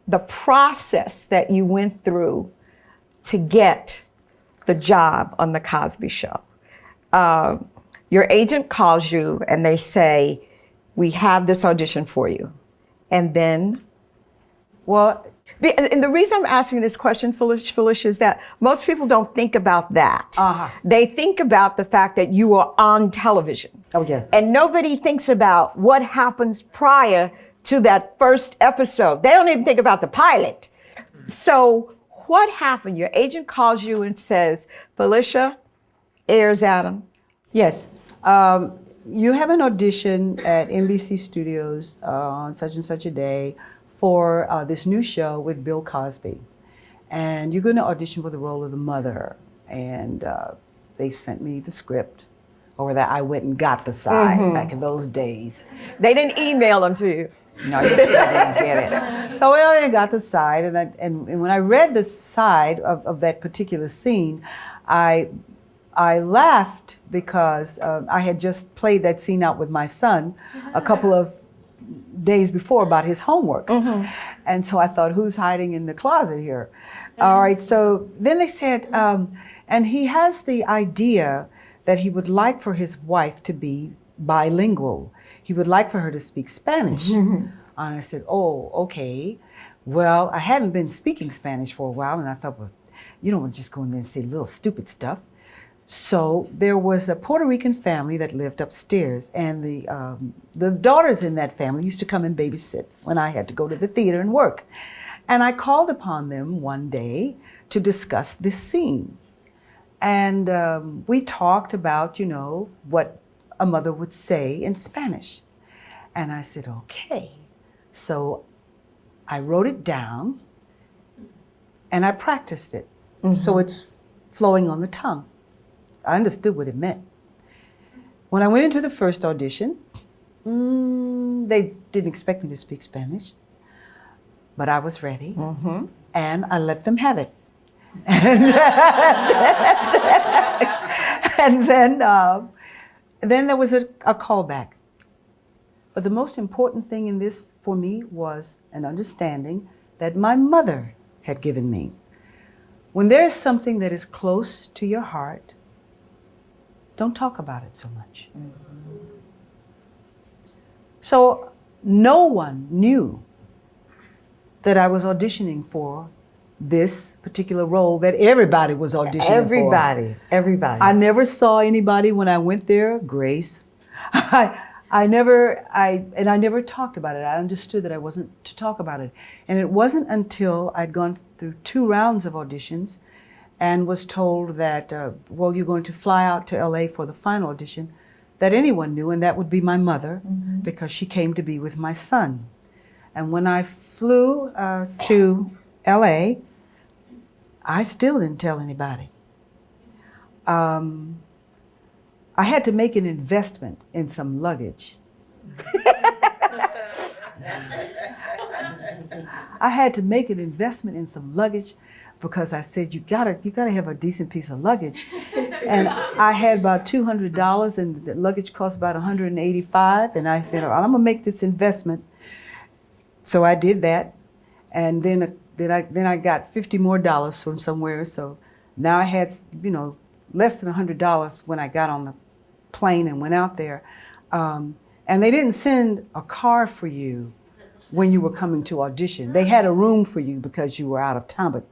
the process that you went through to get the job on the Cosby Show. Your agent calls you and they say, we have this audition for you. And then? Well, and the reason I'm asking this question, Phylicia, is that most people don't think about that. They think about the fact that you are on television. Oh, yeah. And nobody thinks about what happens prior to that first episode. They don't even think about the pilot. So what happened? Your agent calls you and says, Phylicia, here's Adam. Yes. You have an audition at NBC Studios on such and such a day for this new show with Bill Cosby. And you're going to audition for the role of the mother. And they sent me the script, or that I went and got the side back in those days. They didn't email them to you. No, you didn't get it. So I got the side, and when I read the side of that particular scene, I laughed because I had just played that scene out with my son a couple of days before about his homework. And so I thought, who's hiding in the closet here? All right, so then they said, and he has the idea that he would like for his wife to be bilingual. He would like for her to speak Spanish. And I said, oh, okay. Well, I hadn't been speaking Spanish for a while, and I thought, well, you don't want to just go in there and say little stupid stuff. So there was a Puerto Rican family that lived upstairs, and the daughters in that family used to come and babysit when I had to go to the theater and work. And I called upon them one day to discuss this scene. And we talked about, you know, what a mother would say in Spanish. And I said, okay. So I wrote it down and I practiced it. So it's flowing on the tongue. I understood what it meant. When I went into the first audition, they didn't expect me to speak Spanish, but I was ready and I let them have it. And then there was a callback. But the most important thing in this for me was an understanding that my mother had given me. When there is something that is close to your heart, don't talk about it so much. So no one knew that I was auditioning for this particular role that everybody was auditioning for. Everybody. I never saw anybody when I went there, Grace. I never talked about it. I understood that I wasn't to talk about it. And it wasn't until I'd gone through 2 rounds of auditions and was told that, well, you're going to fly out to LA for the final audition, that anyone knew, and that would be my mother, because she came to be with my son. And when I flew to LA, I still didn't tell anybody. I had to make an investment in some luggage. I had to make an investment in some luggage because I said, you gotta have a decent piece of luggage. And I had about $200 and the luggage cost about $185. And I said, I'm gonna make this investment. So I did that. And then I got $50 more from somewhere. So now I had, less than $100 when I got on the plane and went out there. And they didn't send a car for you when you were coming to audition. They had a room for you because you were out of town, but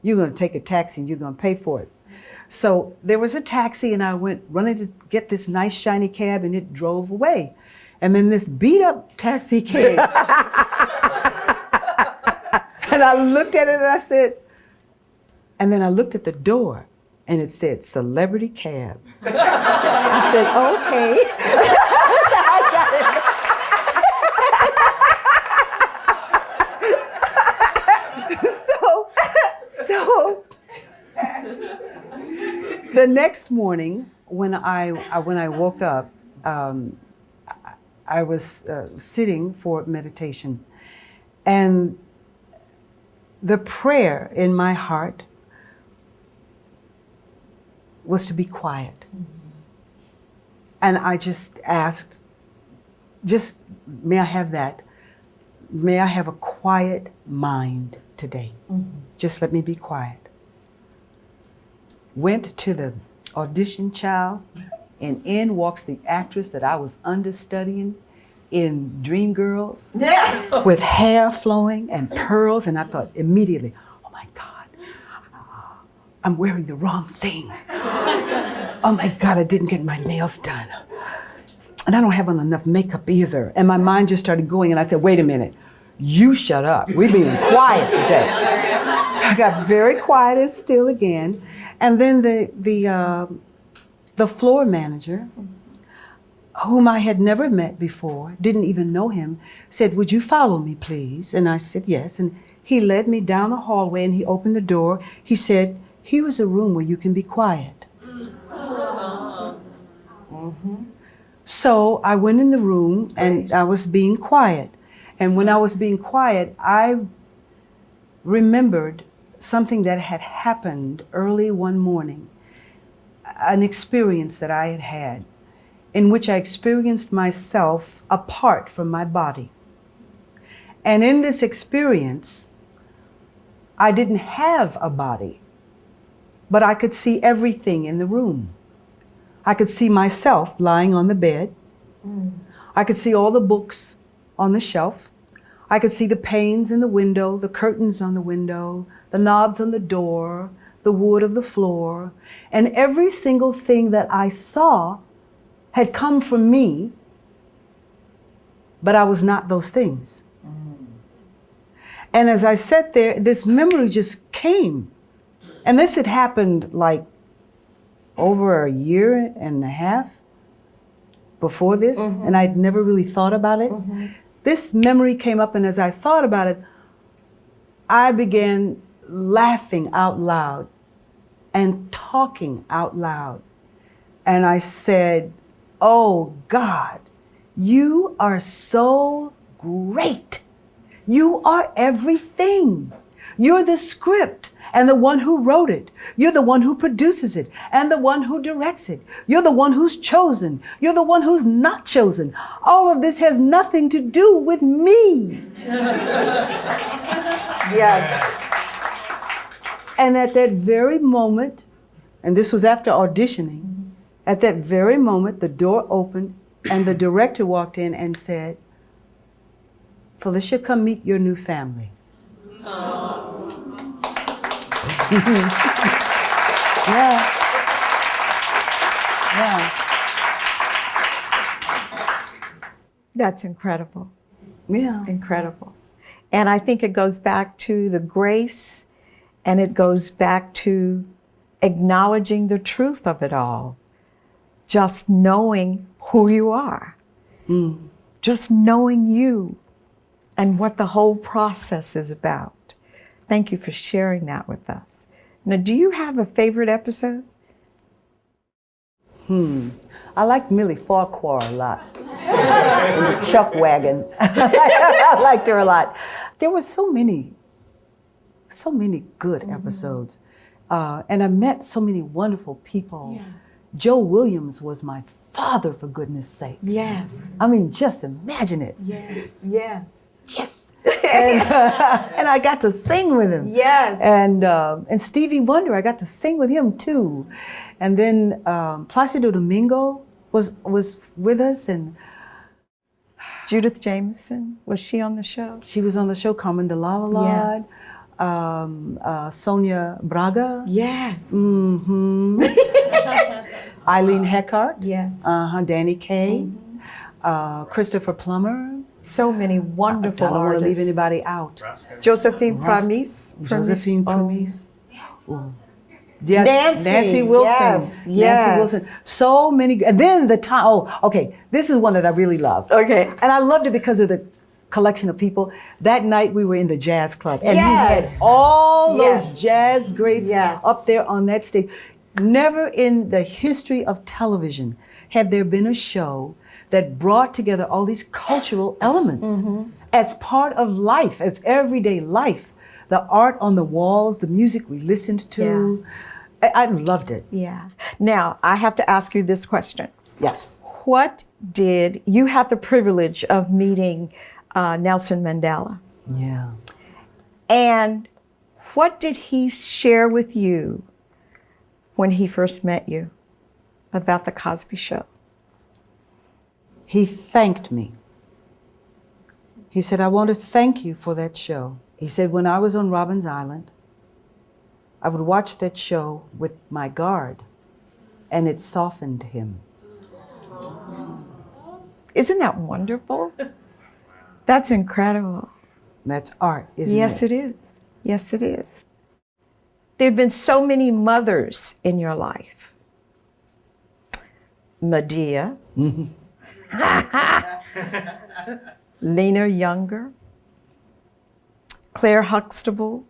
you're gonna take a taxi and you're gonna pay for it. So there was a taxi and I went running to get this nice shiny cab and it drove away. And then this beat up taxi came. And I looked at it and I said, and then I looked at the door and it said, celebrity cab. I said, okay. I got it. So the next morning when I woke up, I was sitting for meditation, and the prayer in my heart was to be quiet. Mm-hmm. And I just asked, may I have that? May I have a quiet mind today? Mm-hmm. Just let me be quiet. Went to the audition, child, and in walks the actress that I was understudying in Dreamgirls, with hair flowing and pearls, and I thought immediately, oh my God, I'm wearing the wrong thing. Oh my God, I didn't get my nails done. And I don't have on enough makeup either. And my mind just started going, and I said, wait a minute, you shut up. We're being quiet today. So I got very quiet and still again. And then the floor manager, whom I had never met before, didn't even know him, said, would you follow me, please? And I said, yes. And he led me down a hallway and he opened the door. He said, here is a room where you can be quiet. Mm-hmm. So I went in the room and I was being quiet. And when I was being quiet, I remembered something that had happened early one morning, an experience that I had had, in which I experienced myself apart from my body. And in this experience, I didn't have a body, but I could see everything in the room. I could see myself lying on the bed. I could see all the books on the shelf. I could see the panes in the window, the curtains on the window, the knobs on the door, the wood of the floor, and every single thing that I saw had come from me, but I was not those things. And as I sat there, this memory just came. And this had happened like over a year and a half before this, and I'd never really thought about it. This memory came up, and as I thought about it, I began laughing out loud and talking out loud. And I said, oh God, you are so great. You are everything. You're the script and the one who wrote it. You're the one who produces it and the one who directs it. You're the one who's chosen. You're the one who's not chosen. All of this has nothing to do with me. Yes. And at that very moment, and this was after auditioning, at that very moment, the door opened and the director walked in and said, Phylicia, come meet your new family. Yeah. That's incredible. Yeah. Incredible. And I think it goes back to the grace, and it goes back to acknowledging the truth of it all. Just knowing who you are. Just knowing you and what the whole process is about. Thank you for sharing that with us. Now, do you have a favorite episode? I liked Millie Farquhar a lot. In the Chuck Wagon. I liked her a lot. There were so many good episodes. And I met so many wonderful people. Yeah. Joe Williams was my father, for goodness sake. Yes. I mean, just imagine it. Yes. Yes. Yes. And I got to sing with him. Yes. And Stevie Wonder, I got to sing with him too. And then Placido Domingo was with us, and Judith Jameson, was she on the show? she was on the show. Carmen de Lavalade, Sonia Braga. Yes. Mm-hmm. Eileen Heckart. Yes. Danny Kaye. Christopher Plummer. So many wonderful I don't want to leave artists. anybody out. Josephine Pramis. Josephine Pramis. Ooh. Yeah, Nancy Wilson. Yes. Nancy Wilson. So many. And then the time. Oh, okay. This is one that I really loved. Okay. And I loved it because of the collection of people. That night we were in the jazz club, and Yes. we had all Yes. those jazz greats Yes. up there on that stage. Never in the history of television had there been a show that brought together all these cultural elements as part of life, as everyday life. The art on the walls, the music we listened to. I loved it. Yeah. Now, I have to ask you this question. Yes. What did, you had the privilege of meeting Nelson Mandela, Yeah. and what did he share with you when he first met you about the Cosby Show? He thanked me. He said, I want to thank you for that show. He said, when I was on Robben's Island, I would watch that show with my guard, and it softened him. Isn't that wonderful? That's incredible. That's art, isn't Yes, it? it is. Yes, it is. There have been so many mothers in your life. Medea, Lena Younger, Claire Huxtable,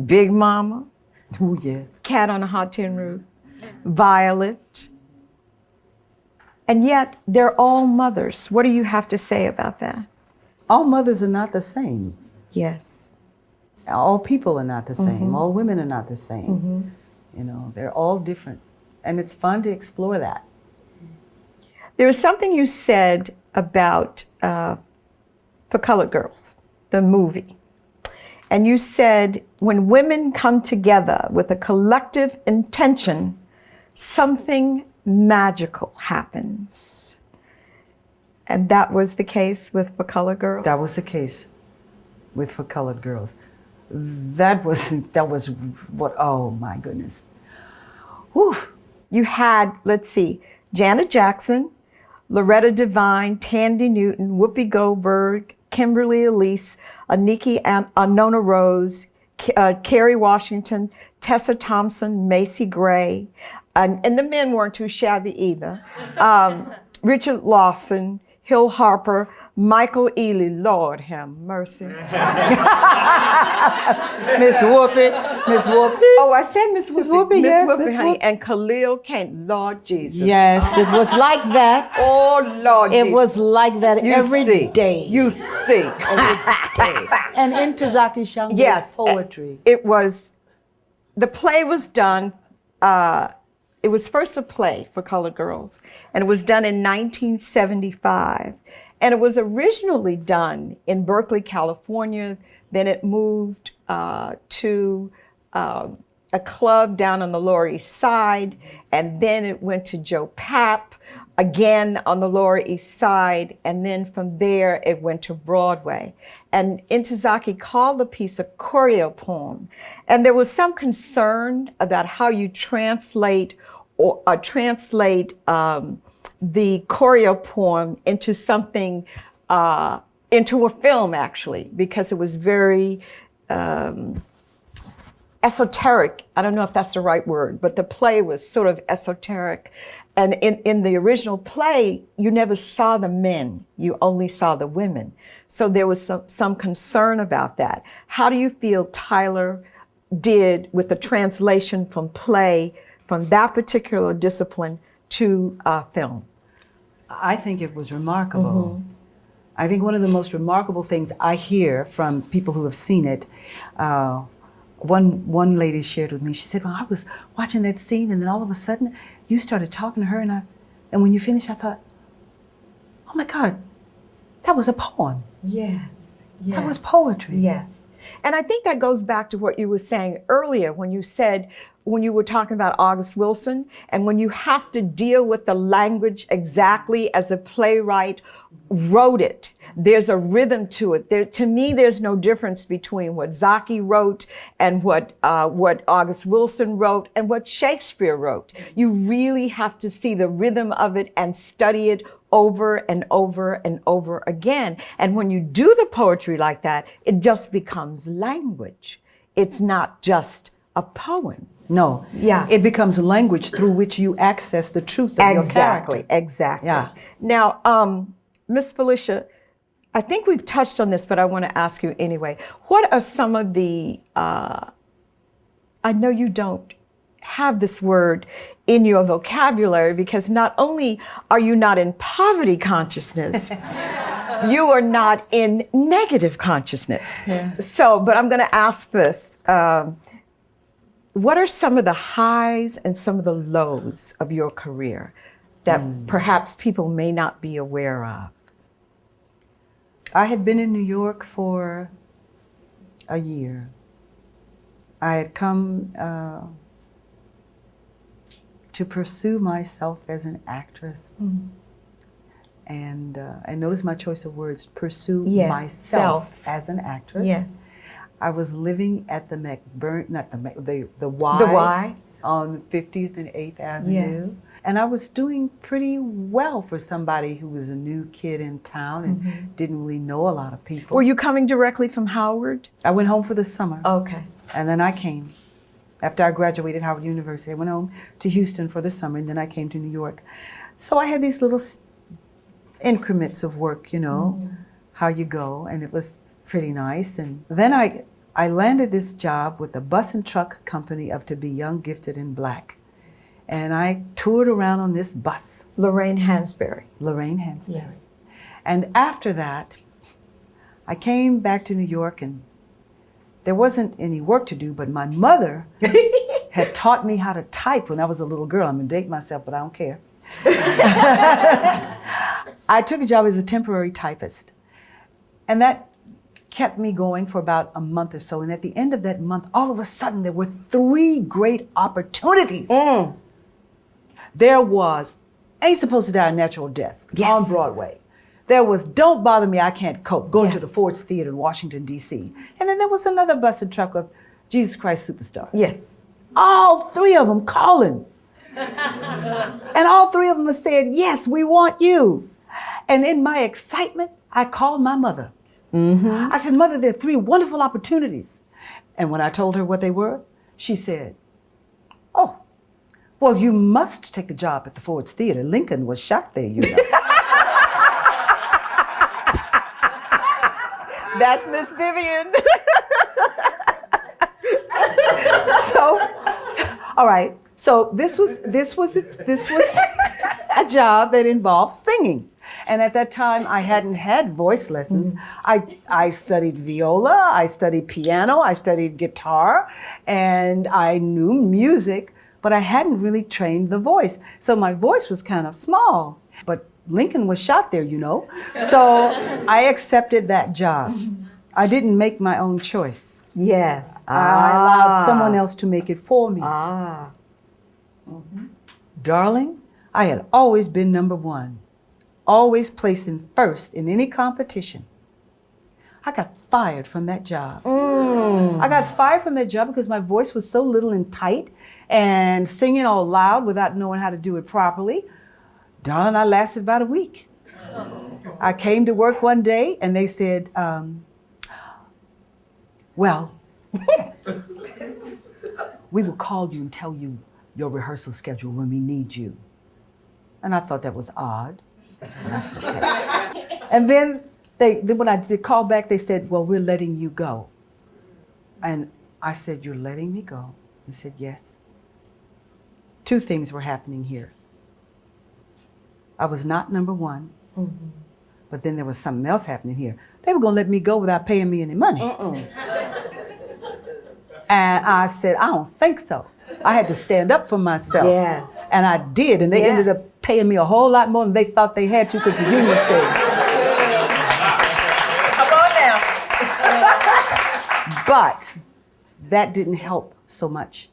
Big Mama, Oh, yes. Cat on a Hot Tin Roof, Violet. And yet, they're all mothers. What do you have to say about that? All mothers are not the same. Yes. All people are not the same. All women are not the same. You know, they're all different. And it's fun to explore that. There was something you said about For Colored Girls, the movie. And you said, when women come together with a collective intention, something magical happens. And that was the case with For Colored Girls? That was the case with For Colored Girls. That was what, oh my goodness. Whew. You had, let's see, Janet Jackson, Loretta Devine, Tandy Newton, Whoopi Goldberg, Kimberly Elise, Aniki Nona Rose, Kerry Washington, Tessa Thompson, Macy Gray, and the men weren't too shabby either. Richard Lawson, Hill Harper, Michael Ealy, Lord have mercy. Miss Whoopi. Oh, I said Miss Whoopi. Whoopi, yes, Whoopi, Miss honey. Whoopi. And Khalil Kane, Lord Jesus. Yes, it was like that. Oh, Lord Jesus. It was like that every day. You see. And in Tazaki Shango's Yes. poetry. It was, the play was done, it was first a play For Colored Girls, and it was done in 1975. And it was originally done in Berkeley, California. Then it moved to a club down on the Lower East Side, and then it went to Joe Papp, again on the Lower East Side, and then from there it went to Broadway. And Intozaki called the piece a choreo poem, and there was some concern about how you translate the choreo poem into something, into a film actually, because it was very esoteric. I don't know if that's the right word, but the play was sort of esoteric. And in the original play, you never saw the men, you only saw the women. So there was some concern about that. How do you feel Tyler did with the translation from play, from that particular discipline to film? I think it was remarkable. I think one of the most remarkable things I hear from people who have seen it, one lady shared with me, she said, well, I was watching that scene and then all of a sudden you started talking to her and when you finished, I thought, oh my God, that was a poem. Yes. That was poetry. Yes. And I think that goes back to what you were saying earlier when you said, when you were talking about August Wilson, and when you have to deal with the language exactly as a playwright wrote it. There's a rhythm to it. To me, there's no difference between what Zaki wrote and what August Wilson wrote and what Shakespeare wrote. You really have to see the rhythm of it and study it over and over and over again. And when you do the poetry like that, it just becomes language. It's not just a poem. No. Yeah. It becomes language through which you access the truth of your character. Exactly. Yeah. Now, Miss Phylicia, I think we've touched on this, but I want to ask you anyway. What are some of the, I know you don't have this word in your vocabulary because not only are you not in poverty consciousness, you are not in negative consciousness. Yeah. So, but I'm going to ask this. What are some of the highs and some of the lows of your career that perhaps people may not be aware of? I had been in New York for a year. I had come to pursue myself as an actress. And notice my choice of words, pursue myself as an actress. Yes. I was living at the the Y on 50th and 8th Avenue. Yes. And I was doing pretty well for somebody who was a new kid in town and didn't really know a lot of people. Were you coming directly from Howard? I went home for the summer. Okay. And then I came. After I graduated Howard University, I went home to Houston for the summer and then I came to New York. So I had these little increments of work, you know, how you go, and it was pretty nice. And then I landed this job with a bus and truck company of To Be Young, Gifted, and Black. And I toured around on this bus. Lorraine Hansberry. Lorraine Hansberry. Yes. And after that, I came back to New York and there wasn't any work to do, but my mother had taught me how to type when I was a little girl. I'm gonna date myself, but I don't care. I took a job as a temporary typist. And that kept me going for about a month or so. And at the end of that month, all of a sudden, there were 3 great opportunities. There was Ain't Supposed to Die a Natural Death on Broadway. There was Don't Bother Me, I Can't Cope, going to the Ford's Theater in Washington, D.C. And then there was another bus and truck of Jesus Christ Superstar. Yes. All 3 of them calling. And all 3 of them said, yes, we want you. And in my excitement, I called my mother. I said, Mother, there are 3 wonderful opportunities. And when I told her what they were, she said, oh, well, you must take the job at the Ford's Theater. Lincoln was shot there, you know. That's Miss Vivian. So, all right. So this was a job that involved singing. And at that time, I hadn't had voice lessons. I studied viola, I studied piano, I studied guitar, and I knew music, but I hadn't really trained the voice. So my voice was kind of small, but Lincoln was shot there, you know. So I accepted that job. I didn't make my own choice. Yes. I allowed someone else to make it for me. Darling, I had always been number 1. Always placing first in any competition. I got fired from that job. I got fired from that job because my voice was so little and tight and singing all loud without knowing how to do it properly. Darling, I lasted about a week. I came to work one day and they said, well, we will call you and tell you your rehearsal schedule when we need you. And I thought that was odd. And I said, okay. And then when I did call back, they said, well, we're letting you go. And I said, you're letting me go? They said, yes. 2 things were happening here. I was not number 1, but then there was something else happening here. They were gonna let me go without paying me any money. And I said, I don't think so. I had to stand up for myself. Yes. And I did, and they ended up paying me a whole lot more than they thought they had to because the union said. Come on now. But that didn't help so much.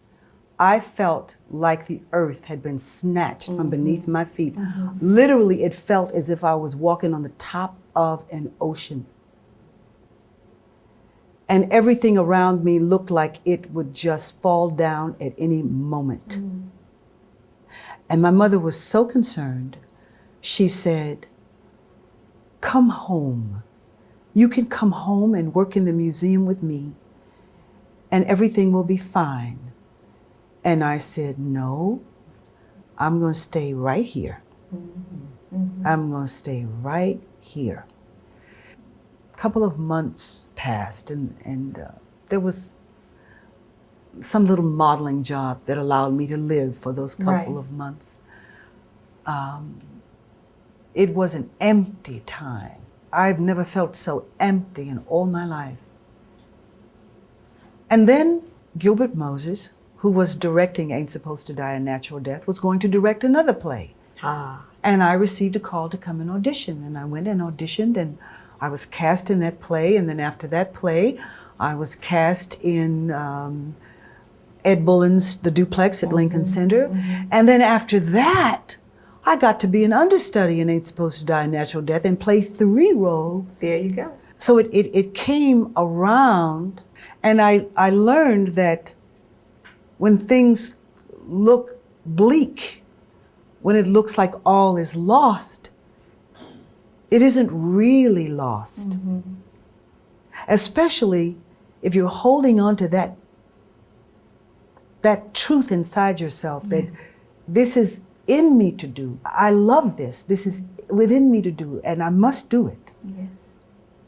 I felt like the earth had been snatched from beneath my feet. Literally, it felt as if I was walking on the top of an ocean. And everything around me looked like it would just fall down at any moment. And my mother was so concerned. She said, come home. You can come home and work in the museum with me, and everything will be fine. And I said, no, I'm going to stay right here. I'm going to stay right here. A couple of months passed, and there was some little modeling job that allowed me to live for those couple of months. It was an empty time. I've never felt so empty in all my life. And then Gilbert Moses, who was directing Ain't Supposed to Die a Natural Death, was going to direct another play. And I received a call to come and audition. And I went and auditioned, and I was cast in that play. And then after that play, I was cast in Ed Bullen's The Duplex at Lincoln Center. And then after that, I got to be an understudy in Ain't Supposed to Die a Natural Death and play 3 roles. There you go. So it came around, and I learned that when things look bleak, when it looks like all is lost, it isn't really lost. Especially if you're holding on to that truth inside yourself, that this is in me to do. I love this. This is within me to do, and I must do it. Yes.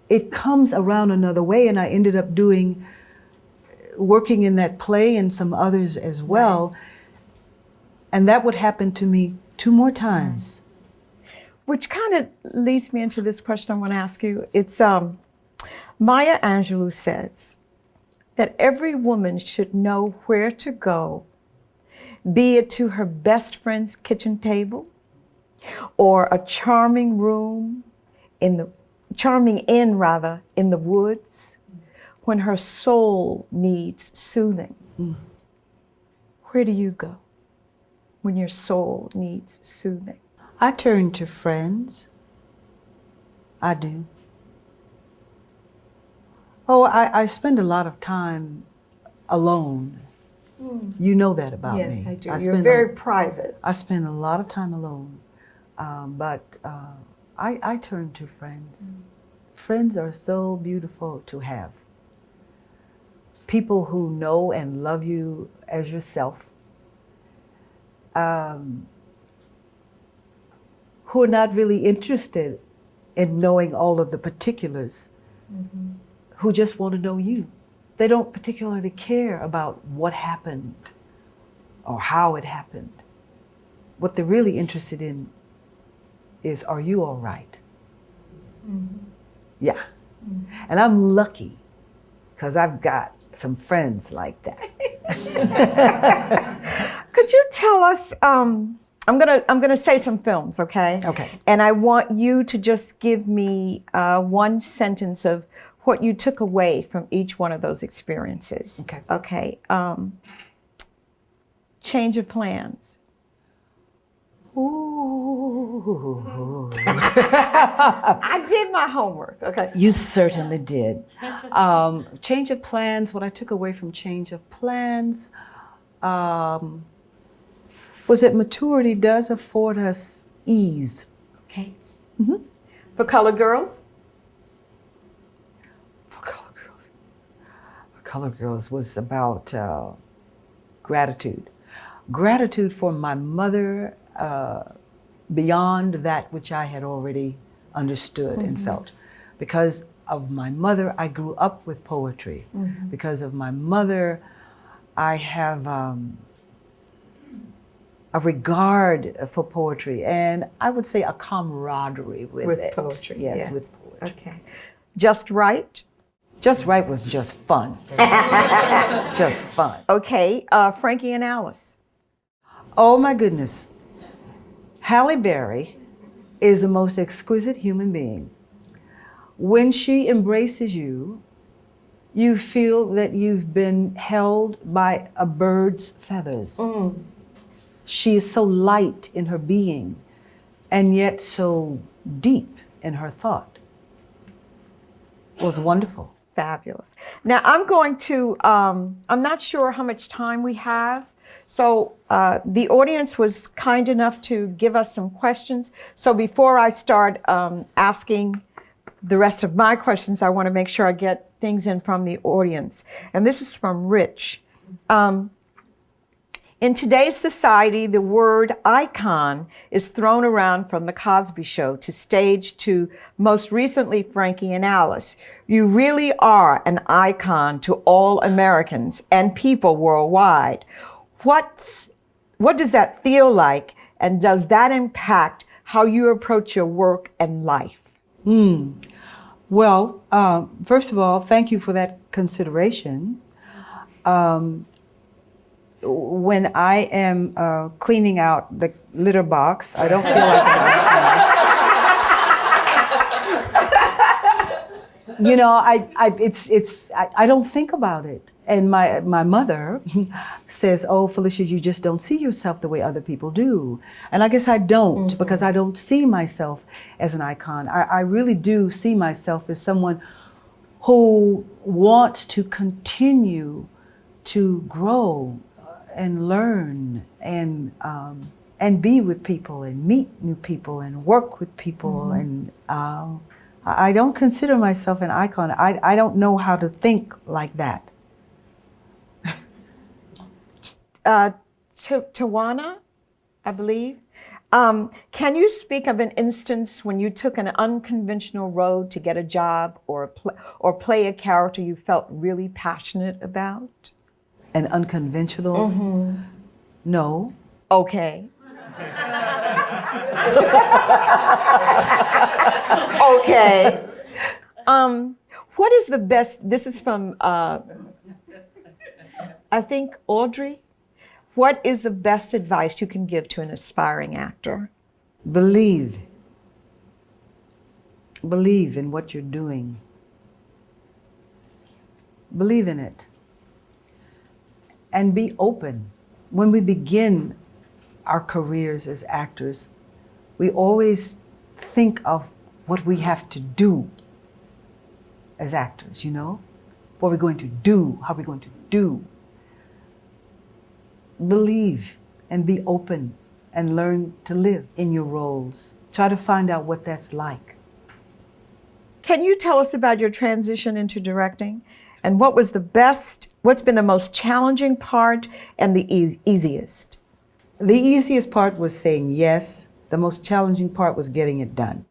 It comes around another way, and I ended up working in that play and some others as well. And that would happen to me 2 more times. Which kind of leads me into this question I want to ask you. It's Maya Angelou says that every woman should know where to go, be it to her best friend's kitchen table or a charming inn in the woods, when her soul needs soothing. Where do you go when your soul needs soothing? I turn to friends. I do. Oh, I spend a lot of time alone. You know that about me. Yes, I do. You're very private. I spend a lot of time alone. But I turn to friends. Friends are so beautiful to have. People who know and love you as yourself. Who are not really interested in knowing all of the particulars, who just want to know you. They don't particularly care about what happened or how it happened. What they're really interested in is, are you all right? Yeah. And I'm lucky because I've got some friends like that. Could you tell us, I'm gonna say some films, okay? Okay. And I want you to just give me 1 sentence of what you took away from each one of those experiences. Okay. Okay. Change of plans. Ooh. I did my homework. Okay. You certainly did. Change of plans, what I took away from change of plans was that maturity does afford us ease. Okay. For Colored Girls? Colored Girls was about gratitude. Gratitude for my mother beyond that which I had already understood and felt. Because of my mother, I grew up with poetry. Because of my mother, I have a regard for poetry, and I would say a camaraderie with it. Poetry. Yes, yeah. with poetry. Okay. Just Right? Just Right was just fun. Just fun. Okay, Frankie and Alice. Oh my goodness. Halle Berry is the most exquisite human being. When she embraces you, you feel that you've been held by a bird's feathers. She is so light in her being and yet so deep in her thought. It was wonderful. Fabulous. Now I'm going to, I'm not sure how much time we have. So the audience was kind enough to give us some questions. So before I start asking the rest of my questions, I want to make sure I get things in from the audience. And this is from Rich. In today's society, the word icon is thrown around from the Cosby Show to stage to most recently Frankie and Alice. You really are an icon to all Americans and people worldwide. What does that feel like, and does that impact how you approach your work and life? Well, first of all, thank you for that consideration. When I am cleaning out the litter box, I don't feel like an icon. You know, I don't think about it. And my mother says, "Oh, Phylicia, you just don't see yourself the way other people do." And I guess I don't, because I don't see myself as an icon. I really do see myself as someone who wants to continue to grow and learn and be with people and meet new people and work with people. And I don't consider myself an icon. I don't know how to think like that. Tawana, I believe. Can you speak of an instance when you took an unconventional road to get a job or play a character you felt really passionate about? An unconventional? No. Okay. Okay. What is the best, this is from, I think, Audrey. What is the best advice you can give to an aspiring actor? Believe. Believe in what you're doing. Believe in it. And be open. When we begin our careers as actors, we always think of what we have to do as actors, you know? What we're going to do, how we're going to do. Believe and be open and learn to live in your roles. Try to find out what that's like. Can you tell us about your transition into directing? And what's been the most challenging part and the easiest? The easiest part was saying yes. The most challenging part was getting it done.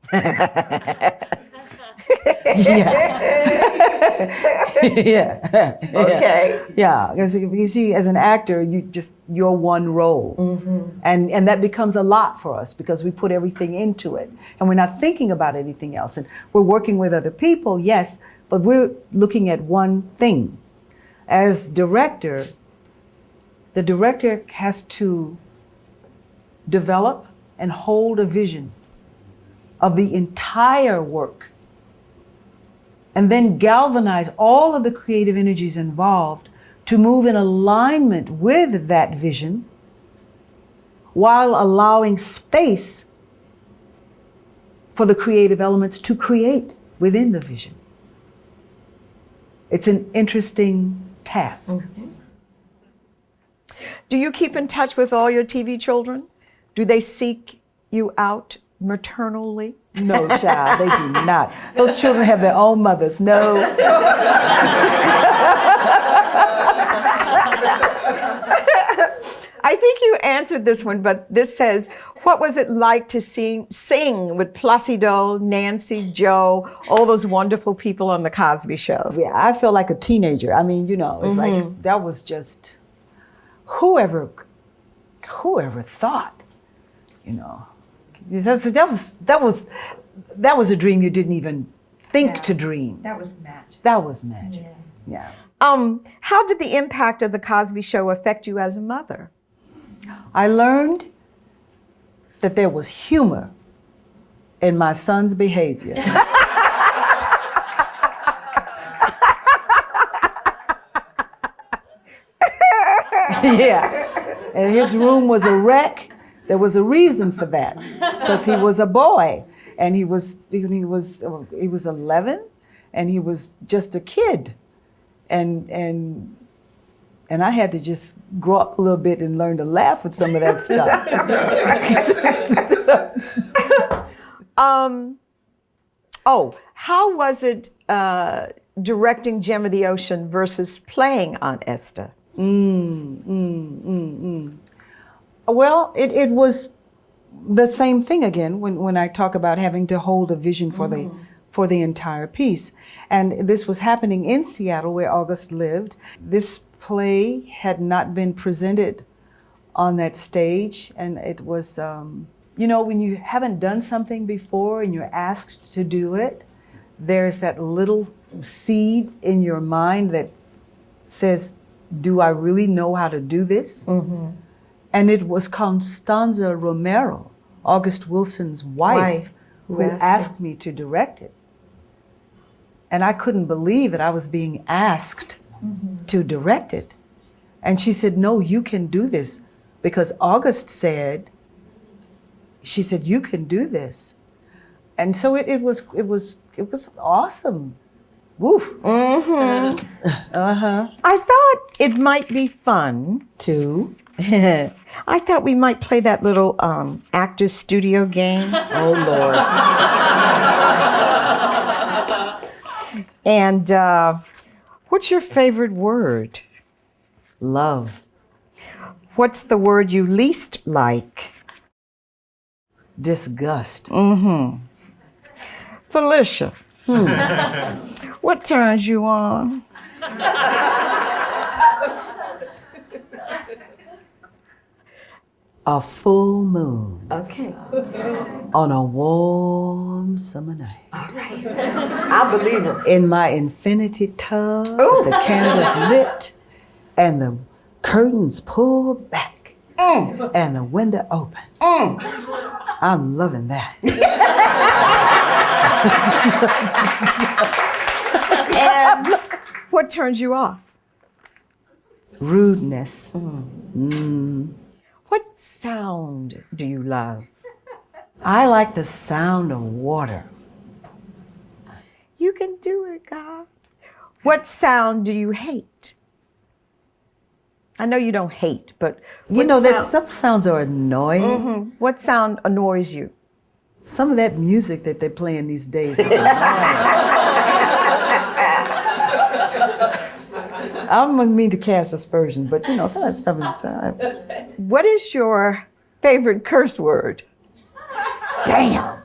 Yeah. Okay. Yeah, because you see, as an actor, you're one role. And that becomes a lot for us because we put everything into it. And we're not thinking about anything else. And we're working with other people, yes, but we're looking at one thing. As director, the director has to develop and hold a vision of the entire work, and then galvanize all of the creative energies involved to move in alignment with that vision while allowing space for the creative elements to create within the vision. It's an interesting task. Do you keep in touch with all your TV children? Do they seek you out maternally? No, child, they do not. Those children have their own mothers. No. I think you answered this one, but this says, what was it like to sing with Placido, Nancy, Joe, all those wonderful people on the Cosby Show? Yeah, I feel like a teenager. I mean, you know, it's like, that was just, whoever thought, you know. So that was a dream you didn't even think to dream. That was magic. That was magic. Yeah. How did the impact of the Cosby Show affect you as a mother? I learned that there was humor in my son's behavior. Yeah. And his room was a wreck. There was a reason for that. It's because he was a boy, and he was 11, and he was just a kid, and I had to just grow up a little bit and learn to laugh with some of that stuff. How was it directing Gem of the Ocean versus playing Aunt Esther? Well, it was the same thing again when I talk about having to hold a vision for the entire piece. And this was happening in Seattle where August lived. This play had not been presented on that stage, and it was, when you haven't done something before and you're asked to do it, there's that little seed in your mind that says, do I really know how to do this? Mm-hmm. And it was Constanza Romero, August Wilson's wife, who asked me to direct it. And I couldn't believe that I was being asked to direct it. And she said, no, you can do this. Because August said, she said, you can do this. And so it was awesome. Woo. Mm-hmm. I thought it might be fun to. I thought we might play that little actor's studio game. Oh, Lord. And what's your favorite word? Love. What's the word you least like? Disgust. Mm-hmm. Phylicia, what turns you on? A full moon. Okay. On a warm summer night. All right. I believe it. In my infinity tub, the candles lit, and the curtains pulled back, and the window open. I'm loving that. And what turns you off? Rudeness. What sound do you love? I like the sound of water. You can do it, God. What sound do you hate? I know you don't hate, but that some sounds are annoying. Mm-hmm. What sound annoys you? Some of that music that they're playing these days is annoying. I don't mean to cast aspersion, but some of that stuff is. What is your favorite curse word? Damn.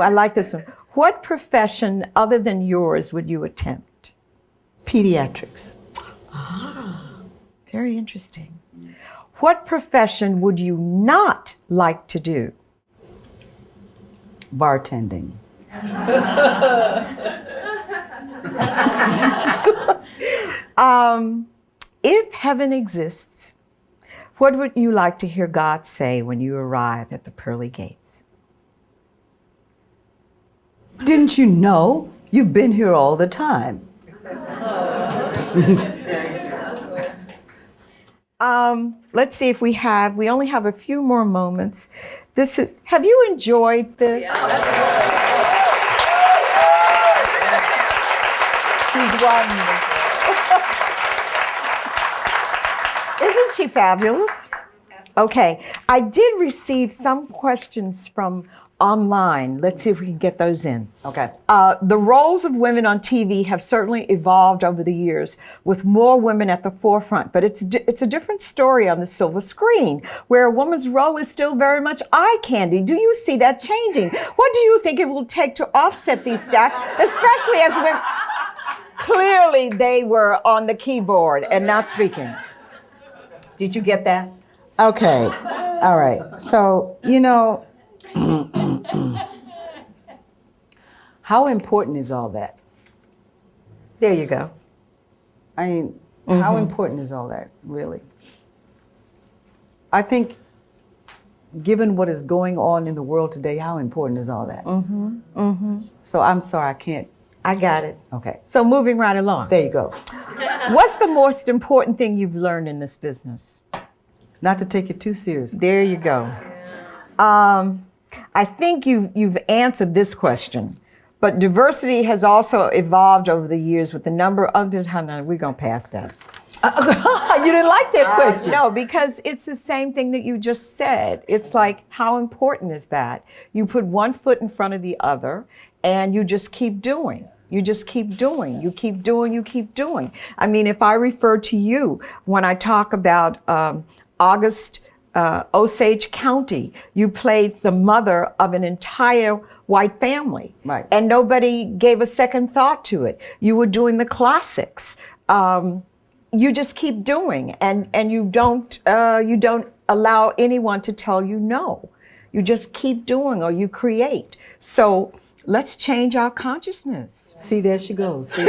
I like this one. What profession other than yours would you attempt? Pediatrics. Very interesting. What profession would you not like to do? Bartending. If heaven exists, what would you like to hear God say when you arrive at the pearly gates? Didn't you know? You've been here all the time. Let's see if we only have a few more moments. Have you enjoyed this? She's wonderful. Isn't she fabulous? Okay, I did receive some questions from online. Let's see if we can get those in. Okay. The roles of women on TV have certainly evolved over the years, with more women at the forefront, but it's a different story on the silver screen, where a woman's role is still very much eye candy. Do you see that changing? What do you think it will take to offset these stats, especially as women? Clearly, they were on the keyboard and not speaking. Did you get that? Okay. All right. So, How important is all that? There you go. I mean, how important is all that, really? I think, given what is going on in the world today, how important is all that? So I'm sorry, I can't. I got it. Okay. So moving right along. There you go. What's the most important thing you've learned in this business? Not to take it too seriously. There you go. I think you've answered this question, but diversity has also evolved over the years with the number of, we're going to pass that. You didn't like that question. No, because it's the same thing that you just said. It's like, how important is that? You put one foot in front of the other, and you just keep doing. You just keep doing. You keep doing, you keep doing. I mean, if I refer to you when I talk about August Osage County, you played the mother of an entire white family. Right. And nobody gave a second thought to it. You were doing the classics. You just keep doing, and you don't allow anyone to tell you no. You just keep doing, or you create. So let's change our consciousness. See, there she goes. See,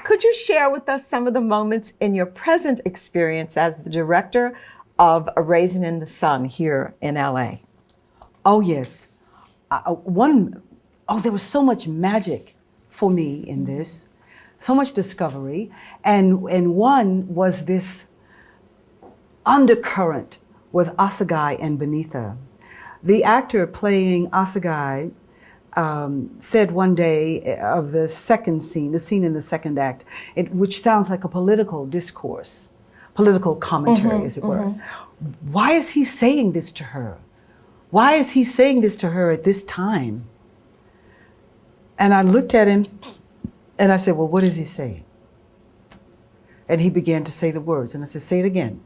Could you share with us some of the moments in your present experience as the director of A Raisin in the Sun here in LA? Oh, yes. There was so much magic for me in this, so much discovery. And one was this undercurrent with Asagai and Benitha. The actor playing Asagai said one day of the second scene, the scene in the second act, which sounds like a political discourse, political commentary, as it were. Why is he saying this to her? Why is he saying this to her at this time? And I looked at him and I said, well, what is he saying? And he began to say the words. And I said, say it again.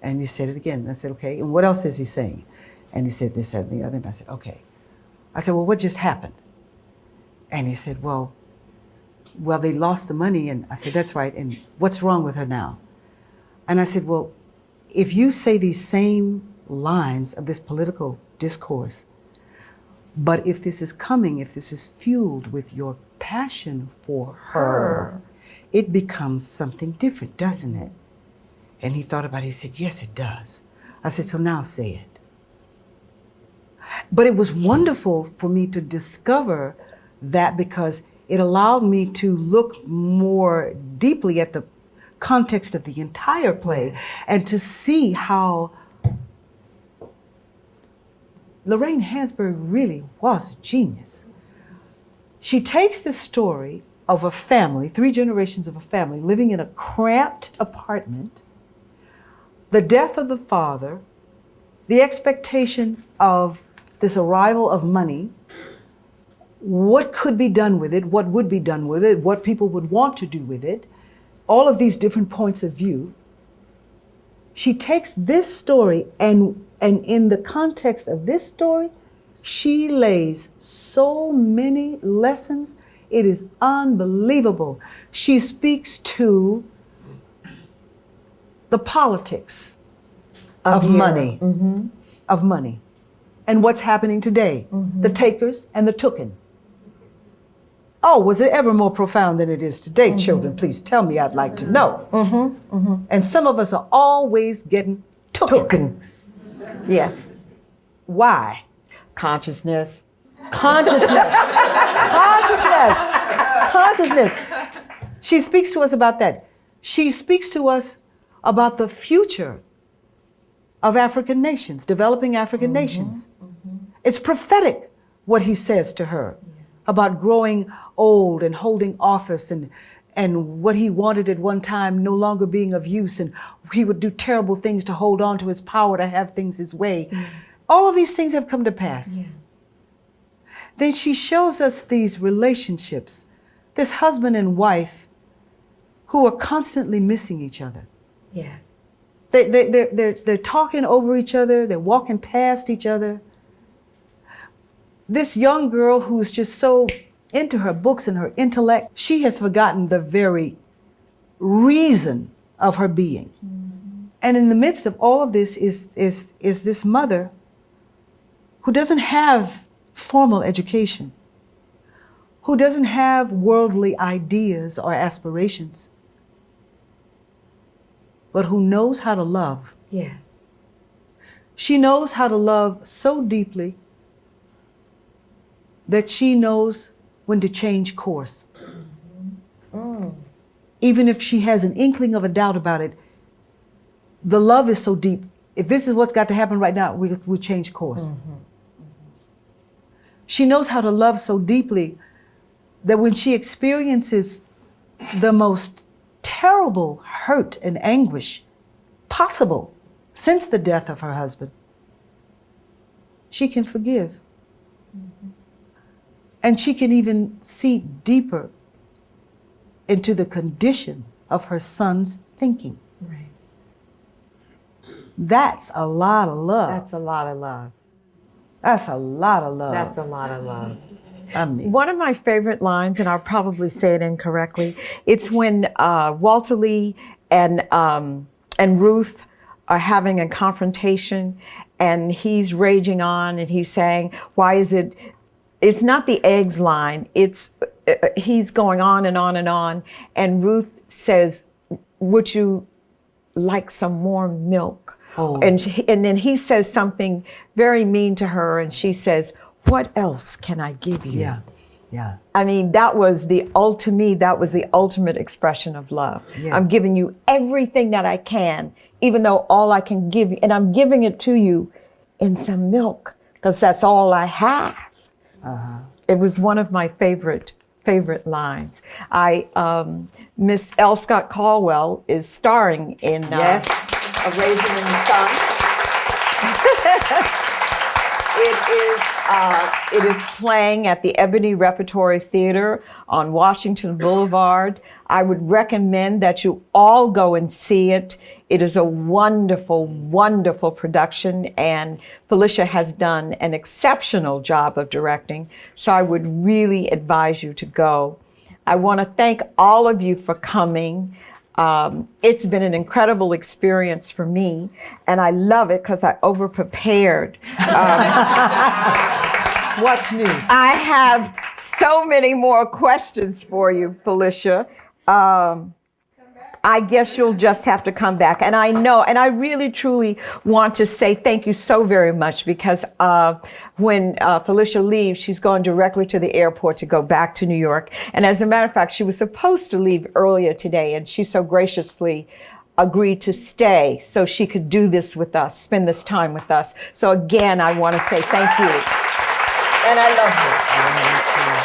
And he said it again. And I said, okay. And what else is he saying? And he said this, that, and the other. And I said, okay. I said, well, what just happened? And he said, well, they lost the money. And I said, that's right. And what's wrong with her now? And I said, well, if you say these same lines of this political discourse, but if this is fueled with your passion for her, it becomes something different, doesn't it? And he thought about it. He said, yes, it does. I said, so now say it. But it was wonderful for me to discover that, because it allowed me to look more deeply at the context of the entire play and to see how Lorraine Hansberg really was a genius. She takes this story of a family, 3 generations of a family living in a cramped apartment, the death of the father, the expectation of this arrival of money, what could be done with it, what would be done with it, what people would want to do with it, all of these different points of view. She takes this story and in the context of this story, she lays so many lessons. It is unbelievable. She speaks to the politics of money, and what's happening today, the takers and the tooken. Oh, was it ever more profound than it is today, children? Please tell me, I'd like to know. And some of us are always getting tooken. Yes. Why? Consciousness. Consciousness. She speaks to us about that. She speaks to us about the future of African nations, developing African nations. It's prophetic what he says to her about growing old and holding office, and what he wanted at one time no longer being of use, and he would do terrible things to hold on to his power, to have things his way. All of these things have come to pass. Yes. Then she shows us these relationships, this husband and wife who are constantly missing each other. Yes. They're talking over each other, they're walking past each other. This young girl who's just so into her books and her intellect, she has forgotten the very reason of her being. And in the midst of all of this is this mother who doesn't have formal education, who doesn't have worldly ideas or aspirations, but who knows how to love. Yes. She knows how to love so deeply that she knows when to change course. Even if she has an inkling of a doubt about it, the love is so deep. If this is what's got to happen right now, we change course. She knows how to love so deeply that when she experiences the most terrible hurt and anguish possible since the death of her husband, she can forgive. And she can even see deeper into the condition of her son's thinking. Right. That's a lot of love. That's a lot of love. That's a lot of love. That's a lot of love. I mean, One of my favorite lines, and I'll probably say it incorrectly, it's when Walter Lee and Ruth are having a confrontation, and he's raging on, and he's saying, why is it, it's not the eggs line, it's, he's going on and on and on, and Ruth says, would you like some warm milk? Oh. And then he says something very mean to her, and she says, what else can I give you? yeah, yeah. I mean, that was the ultimate expression of love. Yes. I'm giving you everything that I can, even though all I can give you, and I'm giving it to you in some milk, because that's all I have. It was one of my favorite lines. Miss L. Scott Caldwell is starring in Yes. A Raisin in the Sun. It is playing at the Ebony Repertory Theater on Washington Boulevard. I would recommend that you all go and see it. It is a wonderful, wonderful production, and Phylicia has done an exceptional job of directing, so I would really advise you to go. I want to thank all of you for coming. It's been an incredible experience for me, and I love it because I over-prepared. What's new? I have so many more questions for you, Phylicia. I guess you'll just have to come back. And I know, and I really, truly want to say thank you so very much, because when Phylicia leaves, she's going directly to the airport to go back to New York. And as a matter of fact, she was supposed to leave earlier today, and she so graciously agreed to stay so she could do this with us, spend this time with us. So again, I want to say thank you. And I love you.